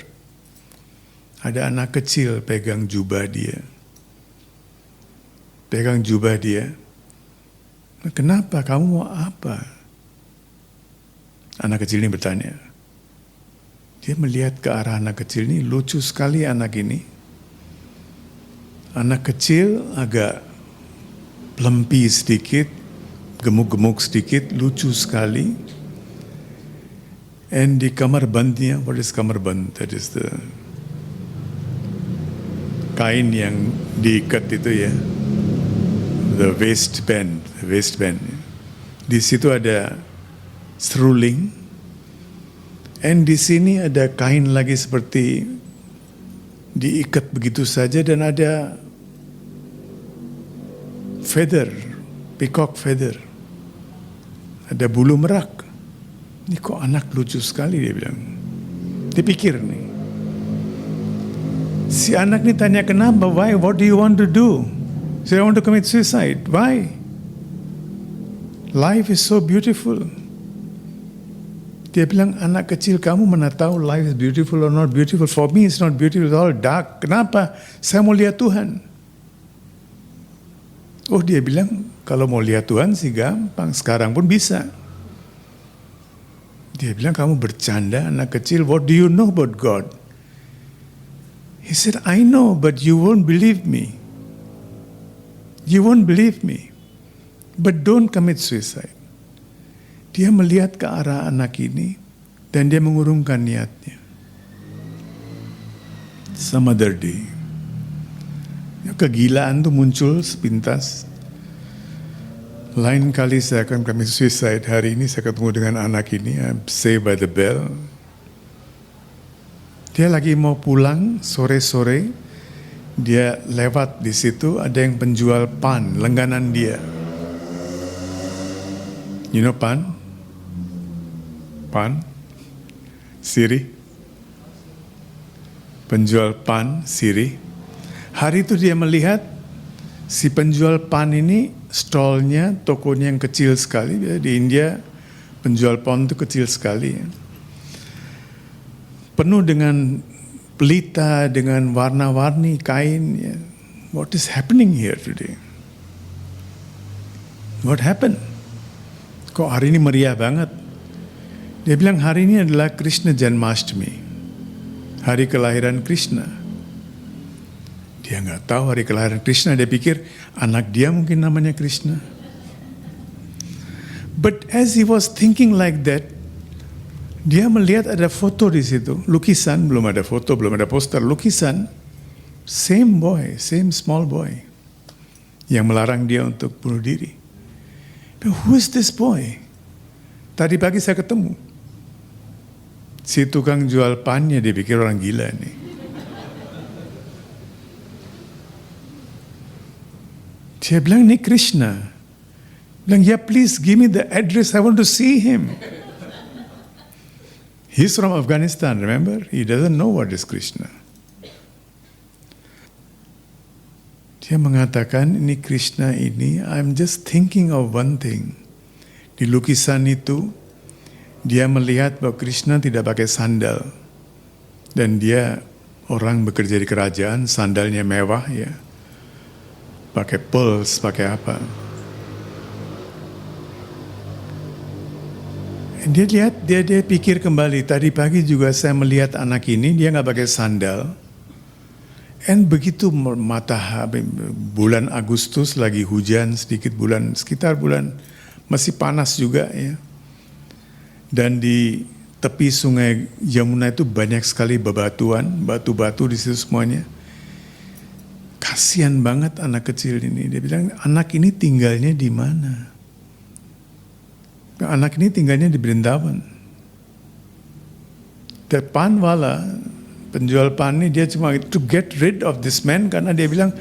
Ada anak kecil pegang jubah dia. Kenapa? Kamu mau apa? Anak kecil ini bertanya. Dia melihat ke arah anak kecil ini, lucu sekali anak ini. Anak kecil agak pelempi sedikit, gemuk-gemuk sedikit, lucu sekali. And di kamar bandnya, what is kamar band? That is the kain yang diikat itu ya. The waistband. Di situ ada seruling, and di sini ada kain lagi seperti diikat begitu saja, dan ada feather, peacock feather, ada bulu merak. Ini kok anak lucu sekali, dia bilang. Dia pikir nih. Si anak ini tanya, kenapa? Why? What do you want to do? So I want to commit suicide. Why? Life is so beautiful. Dia bilang, anak kecil, kamu mana tahu life is beautiful or not beautiful? For me it's not beautiful, it's all dark. Kenapa? Saya mau lihat Tuhan. Oh, dia bilang, kalau mau lihat Tuhan sih gampang, sekarang pun bisa. Dia bilang, kamu bercanda anak kecil, what do you know about God? He said, I know, but you won't believe me. You won't believe me. But don't commit suicide. Dia melihat ke arah anak ini dan dia mengurungkan niatnya. Some other day. Kegilaan itu muncul sepintas. Lain kali saya akan commit suicide. Hari ini saya ketemu dengan anak ini. I'm saved by the bell. Dia lagi mau pulang sore-sore. Dia lewat di situ, ada yang penjual pan, langganan dia. You know pan? Pan? Siri? Penjual pan, siri. Hari itu dia melihat si penjual pan ini, stolnya, tokonya yang kecil sekali. Di India, penjual pan itu kecil sekali. penuh dengan pelita, dengan warna-warni kain. Ya. What is happening here today? What happened? Kok hari ini meriah banget? Dia bilang hari ini adalah Krishna Janmashtami, hari kelahiran Krishna. Dia nggak tahu hari kelahiran Krishna, dia pikir anak dia mungkin namanya Krishna. But as he was thinking like that, dia melihat ada foto di situ, lukisan, belum ada foto, belum ada poster, lukisan, same boy, same small boy, yang melarang dia untuk bunuh diri. But who is this boy? Tadi pagi saya ketemu. Si tukang jual pannya, dia pikir orang gila nih. Dia bilang, ini Krishna. Bilang, yeah, please give me the address, I want to see him. He's from Afghanistan, remember? He doesn't know what is Krishna. Dia mengatakan, ini Krishna ini, I'm just thinking of one thing. Di lukisan itu, dia melihat bahwa Krishna tidak pakai sandal. Dan dia orang bekerja di kerajaan, sandalnya mewah ya. Pakai pearls, pakai apa. Dia lihat, dia pikir kembali, tadi pagi juga saya melihat anak ini, dia nggak pakai sandal. And begitu matahari, bulan Agustus lagi hujan sedikit, sekitar bulan masih panas juga ya. Dan di tepi sungai Yamuna itu banyak sekali bebatuan, batu-batu di situ semuanya. Kasihan banget anak kecil ini. Dia bilang, anak ini tinggalnya di mana? Anak ini tinggalnya di Brindavan. Panwala, penjual pan ini, dia cuma to get rid of this man, karena dia bilang,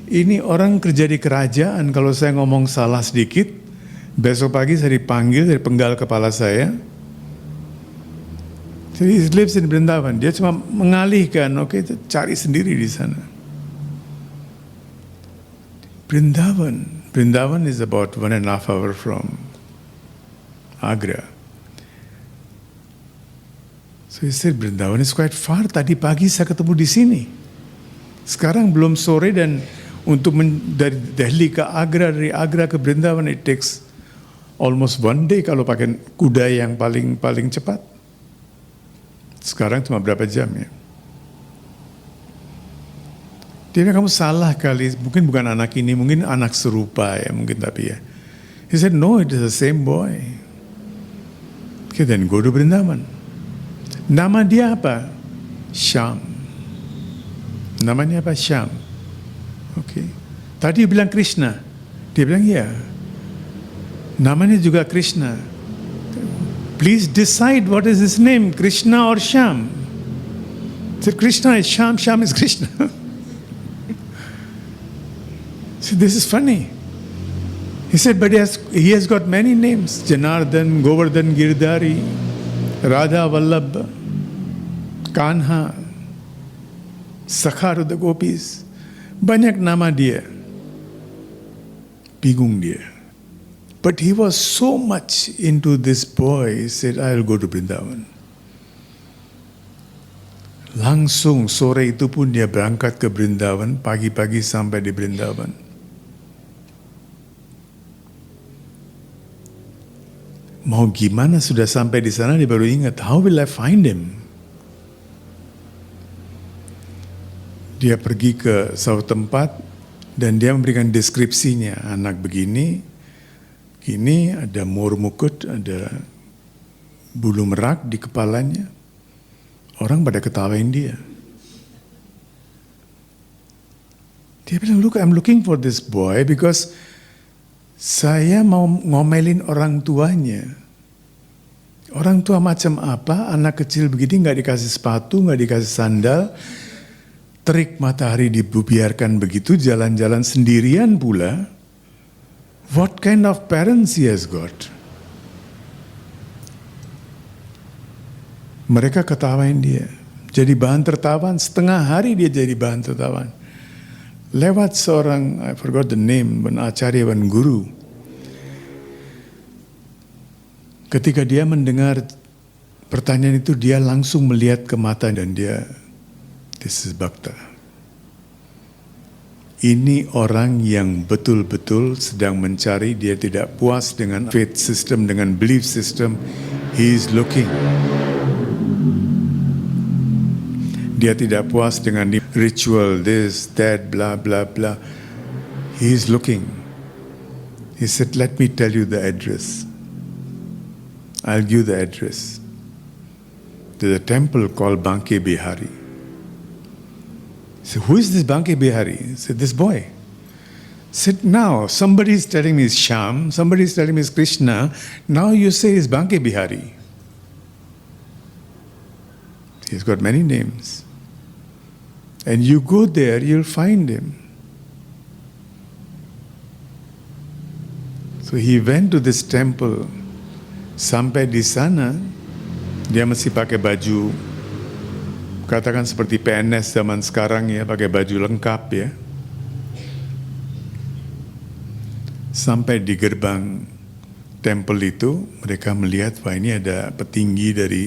ini orang kerja di kerajaan, kalau saya ngomong salah sedikit, besok pagi saya dipanggil dari penggal kepala saya. Jadi he lives in Brindavan. Dia cuma mengalihkan, oke, cari sendiri di sana. Brindavan is about 1.5 hours from Agra. So he said, Brindavan is quite far. Tadi pagi saya ketemu di sini. Sekarang belum sore, dan untuk dari Delhi ke Agra, dari Agra ke Brindavan, it takes almost 1 day kalau pakai kuda yang paling cepat. Sekarang cuma berapa jam ya? Dia bilang, kamu salah kali, mungkin bukan anak ini, mungkin anak serupa ya, mungkin tapi ya. He said, no, it is the same boy. Okay, then go to Brindavan. Nama dia apa? Syam. Namanya apa? Syam. Okay. Tadi bilang Krishna. Dia bilang, ya. Namanya juga Krishna. Please decide what is his name, Krishna or Syam. So Krishna is Syam, Syam is Krishna. So this is funny. He said, but he has got many names. Janardhan, Govardhan, Girdhari, Radha Vallabha, Kanha, Sakharu the Gopis. Banyak nama dia. Bingung dia. But he was so much into this boy, he said, I'll go to Brindavan. Langsung sore itu pun dia berangkat ke Brindavan, pagi-pagi sampai di Brindavan. Mau gimana sudah sampai di sana, dia baru ingat, how will I find him? Dia pergi ke suatu tempat dan dia memberikan deskripsinya, anak begini, ini ada murmukut, ada bulu merak di kepalanya. Orang pada ketawain dia. Dia bilang, look, I'm looking for this boy because saya mau ngomelin orang tuanya. Orang tua macam apa? Anak kecil begini nggak dikasih sepatu, nggak dikasih sandal, terik matahari dibiarkan begitu, jalan-jalan sendirian pula. What kind of parents he has got? Mereka ketawain dia. Jadi bahan tertawan, setengah hari dia jadi bahan tertawan. Lewat seorang, I forgot the name, Acharya, guru. Ketika dia mendengar Pertanyaan itu dia langsung melihat ke mata dan dia, this is Bhakta. Ini orang yang betul-betul sedang mencari, dia tidak puas dengan faith system, dengan belief system. He is looking. Dia tidak puas dengan ritual, this, that, blah, blah, blah. He is looking. He said, let me tell you the address. I'll give the address. There's a temple called Banke Bihari. So who is this Banke Bihari? He said, this boy. He said, now somebody is telling me it's Shyam, somebody is telling me it's Krishna, now you say it's Banke Bihari. He's got many names. And you go there, you'll find him. So he went to this temple. Sampai di sana, dia mesti pakai baju, katakan seperti PNS zaman sekarang ya, pakai baju lengkap ya. Sampai di gerbang tempel itu, mereka melihat, wah ini ada petinggi dari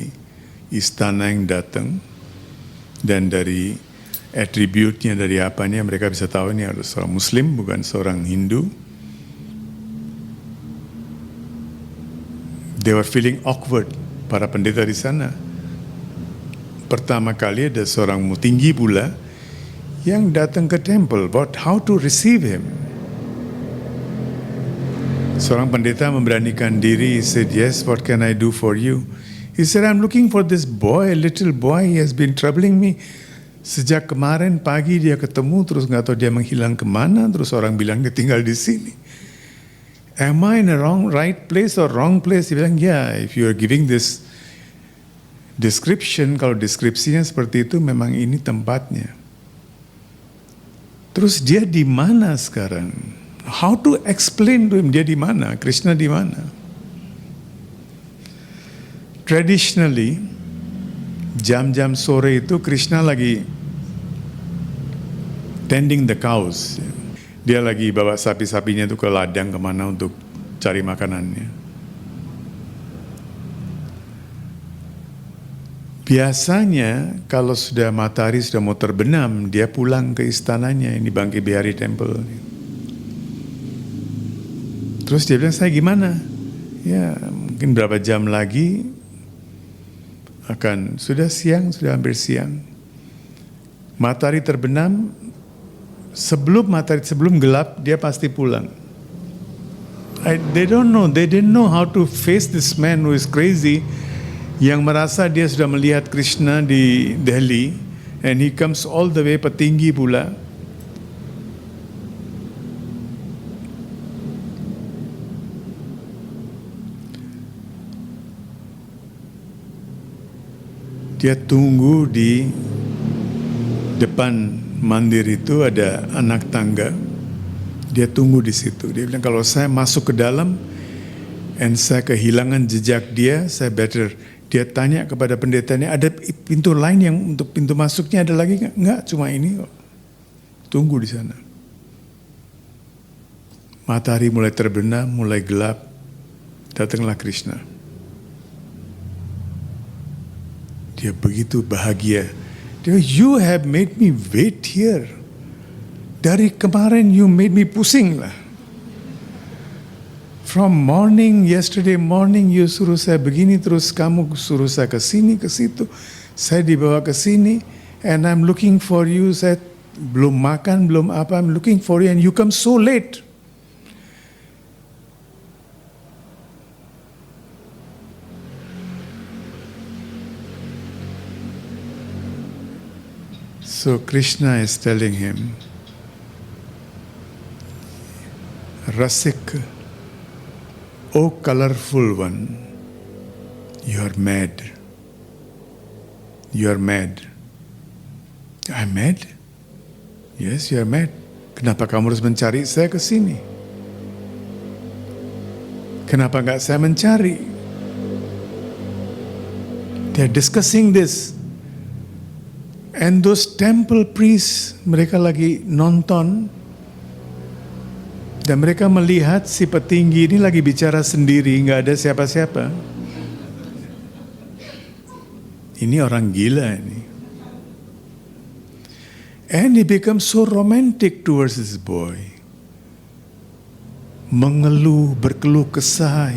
istana yang datang, dan dari atributnya, dari apanya, mereka bisa tahu ini harus seorang Muslim, bukan seorang Hindu. They were feeling awkward, para pendeta di sana. Pertama kali ada seorang tinggi pula yang datang ke temple, but how to receive him? Seorang pendeta memberanikan diri, he said, yes, what can I do for you? He said, I'm looking for this boy, a little boy, he has been troubling me. Sejak kemarin pagi dia ketemu, terus nggak tahu dia menghilang kemana, terus orang bilang dia tinggal di sini. Am I in a right place or wrong place? Dia bilang, yeah, if you are giving this description, kalau deskripsinya seperti itu, memang ini tempatnya. Terus dia di mana sekarang? How to explain to him dia di mana? Krishna di mana? Traditionally, jam-jam sore itu Krishna lagi tending the cows. Dia lagi bawa sapi-sapinya itu ke ladang kemana untuk cari makanannya. Biasanya kalau sudah matahari sudah mau terbenam, dia pulang ke istananya, ini Banke Bihari Temple. Terus dia bilang, saya gimana? Ya mungkin berapa jam lagi akan, sudah siang, sudah hampir siang. Matahari terbenam, sebelum gelap dia pasti pulang. They didn't know how to face this man who is crazy, yang merasa dia sudah melihat Krishna di Delhi, and he comes all the way petinggi pula. Dia tunggu di depan mandir itu, ada anak tangga. Dia tunggu di situ. Dia bilang, kalau saya masuk ke dalam and saya kehilangan jejak dia, saya better. Dia tanya kepada pendetanya, ada pintu lain yang untuk pintu masuknya ada lagi nggak? Nggak, cuma ini kok. Tunggu di sana. Matahari mulai terbenam, mulai gelap. Datanglah Krishna. Dia begitu bahagia. Dia, you have made me wait here. Dari kemarin you made me pusing lah. From morning, yesterday morning you suruh saya begini, terus kamu suruh saya ke sini, ke situ. Saya dibawa ke sini, and I'm looking for you. Saya belum makan, belum apa, I'm looking for you, and you come so late. So Krishna is telling him, Rasik, oh colorful one, you are mad. You are mad. I'm mad? Yes, you are mad. Kenapa kamu harus mencari saya ke sini? Kenapa enggak saya mencari? They are discussing this. And those temple priests, mereka lagi nonton, dan mereka melihat si petinggi ini lagi bicara sendiri, nggak ada siapa-siapa. Ini orang gila ini. And he becomes so romantic towards this boy. Mengeluh, berkeluh kesah,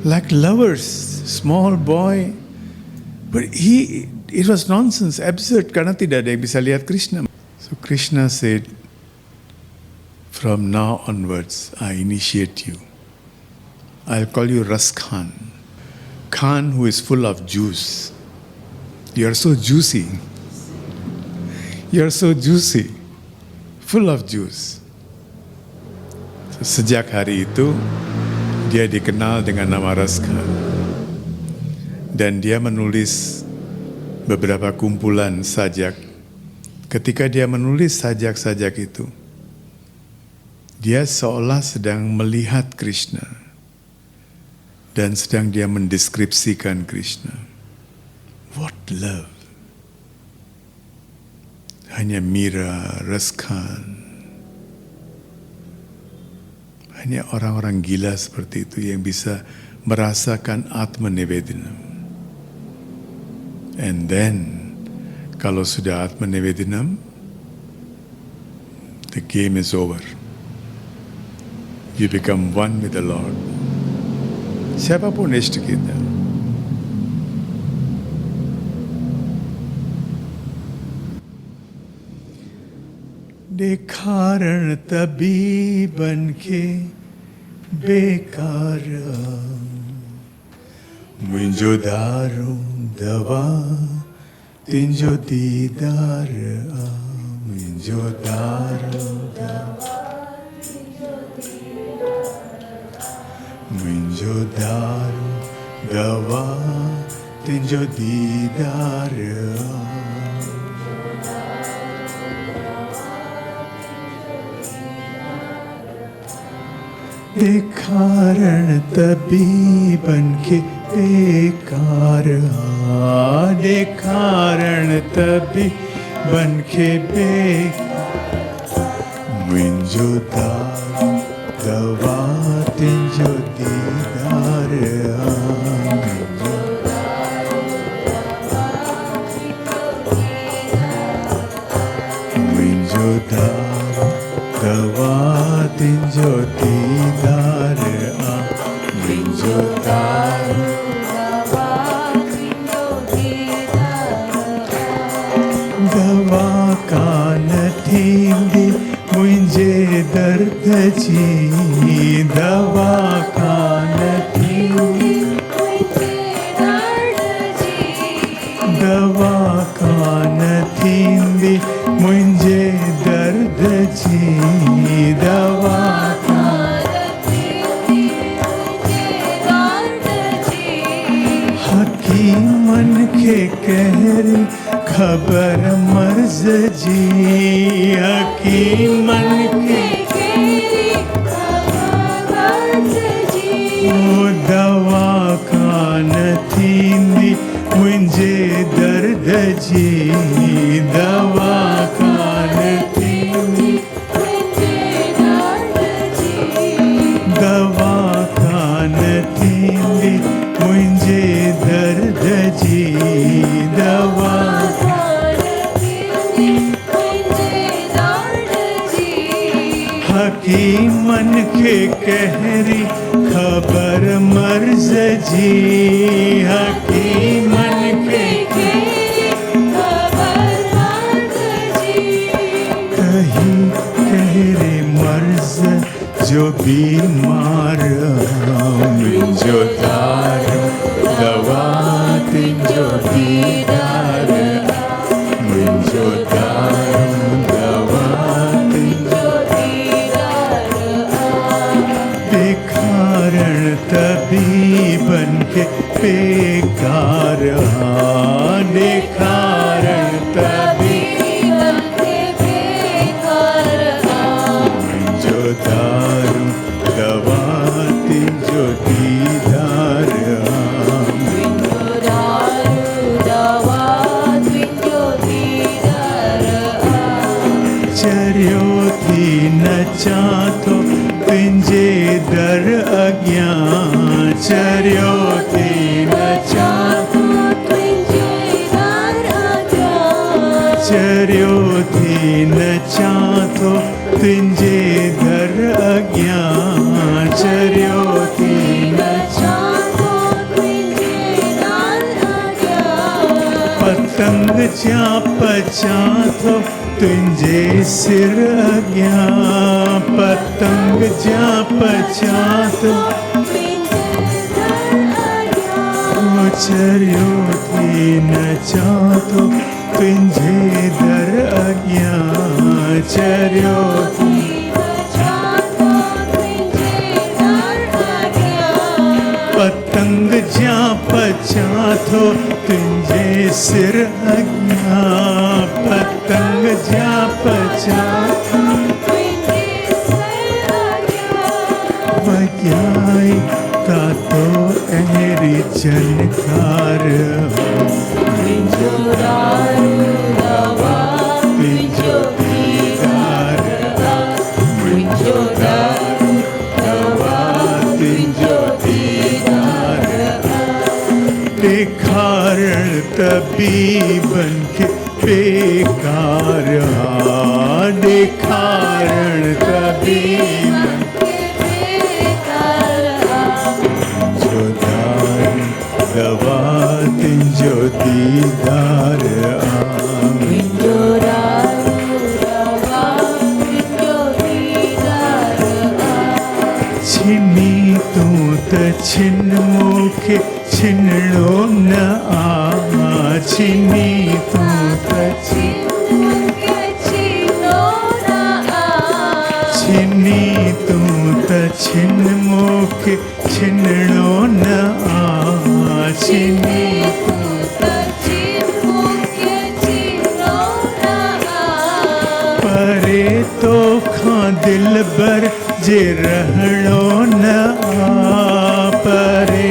like lovers, small boy. But it was nonsense, absurd, karena tidak ada yang bisa lihat Krishna. So Krishna said, from now onwards, I initiate you. I'll call you Ras Khan. Khan who is full of juice. You are so juicy. You are so juicy. Full of juice. So, sejak hari itu, dia dikenal dengan nama Ras Khan. Dan dia menulis beberapa kumpulan sajak. Ketika dia menulis sajak-sajak itu, dia seolah sedang melihat Krishna dan sedang dia mendeskripsikan Krishna. What love! Hanya Mira, Ras Khan, hanya orang-orang gila seperti itu yang bisa merasakan Atma Nivedana. And then, kalau sudah Atma Nivedana, the game is over. You become one with the Lord. Siapapun istri kita. कारण तभी बन के बेकार मुझो दारू दवा तिंजो दीदार मुझो दारू दवा मुझो दारू दवा तिंजो दीदार एक कारण तभी बनके बेकार एक कारण तभी बनके बेकार मुझो दारू दवा तिंजो दीदार मुझो दारू दवा तिंजो दीदार मुझो दारू दवा तिंजो दीदार दवा कान थींदी मुझे दर्द जी दवा कान थींदी मुझे दर्द जी दवा कान थींदी मुझे दर्द जी दवा हकीमन के कहरी खबर मर्ज जी हकीमन के कहरी खबर मर्ज जी ओ दवा कान थींदी मुझे दर्द जी दवा कान थींदी मुझे दर्द जी दवा कान थींदी मुझे दर्द जी दवा कान थींदी मुझे दर्द जी हकीमन के कहरी खबर मर्ज जी हकीमन के कहरी खबर मर्ज जी कहीं कहरे मर्ज जो बीमार मुझो दारू दवा तिंजो दीदार मुझो दारू दवा तिंजो दीदार बेकारण तभी बनके बेकार बेकारण तभी बनके बेकार मुझो दारू दवा तिंजो दीदार मुझो दारू दवा तिंजो दीदार चरियो थी न चाथो तिंजे दर अज्ञान चरियो थी न चाथो तिंजे चरियो थी नचा थो तुंहिंजे दर अॻियां चरियो थी नचा पतंग जा पचा थो तुंहिंजे सिर अॻियां पतंग जा पचा थो चरियो थी नचा थो तुंहिंजे दर अॻियां चरियो थी पतंग जा पचा थो तुंहिंजे सिर अॻियां पतंग जा पचा वॼाई कातो अहिड़ी चनकार तुंहिंजो तुंहिंजो दीदार तुंहिंजो तुंहिंजो दीदार ॾेखारण तबीबन खे बेकार ॾेखारण तबीबन दवा तुंहिंजो दीदार छिनी तूं त छिन मूंखे छिनणो न आ छिनी तूं त छिनी तूं त छिन मूंखे छिनणो न आ छिनी परे तोखां दिल भर जे रहणो न आ परे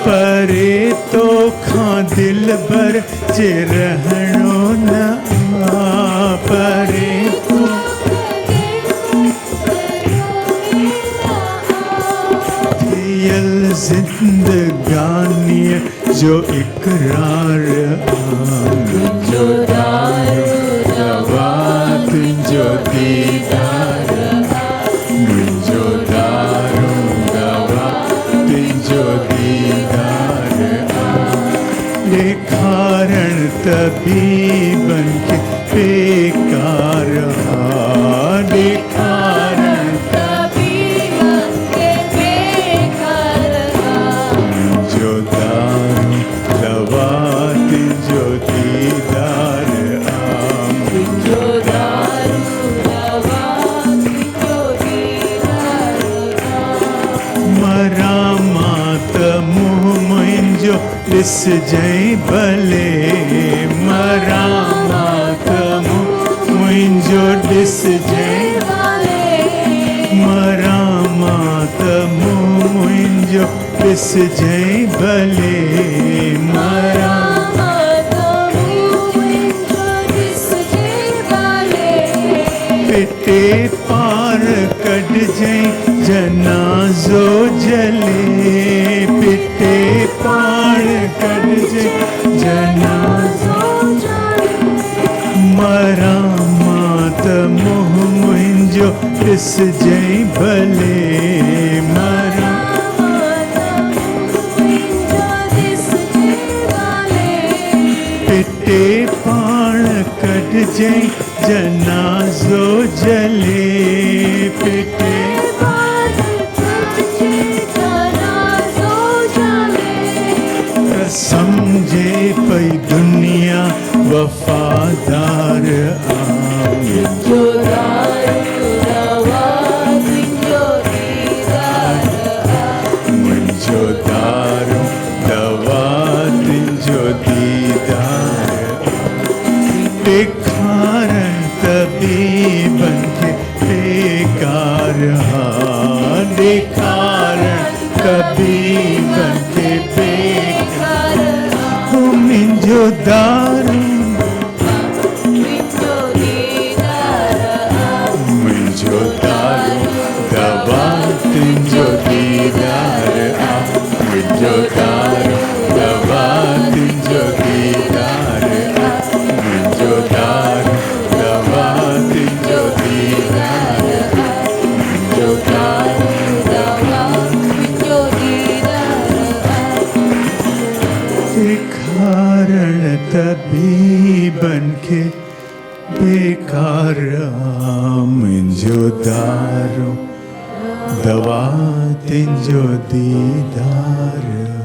परे तोखां दिल भर जे रहणो न आ परे जिंदगानीअ जो इकरार तुंहिंजो दवा तुंहिंजो दीदार मुंहिंजो दारो दवा तुंहिंजो दीदार ॾेखारण तबीबन खे बेकार ॾेखारण दवा तुंहिंजो दीदार मरां मां त मुंहुं मुंहिंजो ॾिसजांइ भले मरां मां त मुंहुं मुंहिंजो ॾिसजांइ मरां मां त मुंहुं मुंहिंजो ॾिसजांइ भले मरां पिटे पार कढजांइ जनाज़ो जले पिटे पार कढजांइ जनाज़ो मरां मां त मुंहुं मुंहिंजो ॾिसजांइ भले मरां पिटे पाण कढजांइ जनाज़ो जले पिटे समझे पई दुनिया वफ़ादार मुंहिंजो दारो दवा तुंहिंजो दीदार ॾेखारण तबीबन खे बेकार ॾेखारण तबीबन खे बेकार मुंहिंजो दारो मुंहिंजो दारो दवा तुंहिंजो दीदार मुंहिंजो दारो tinjo didar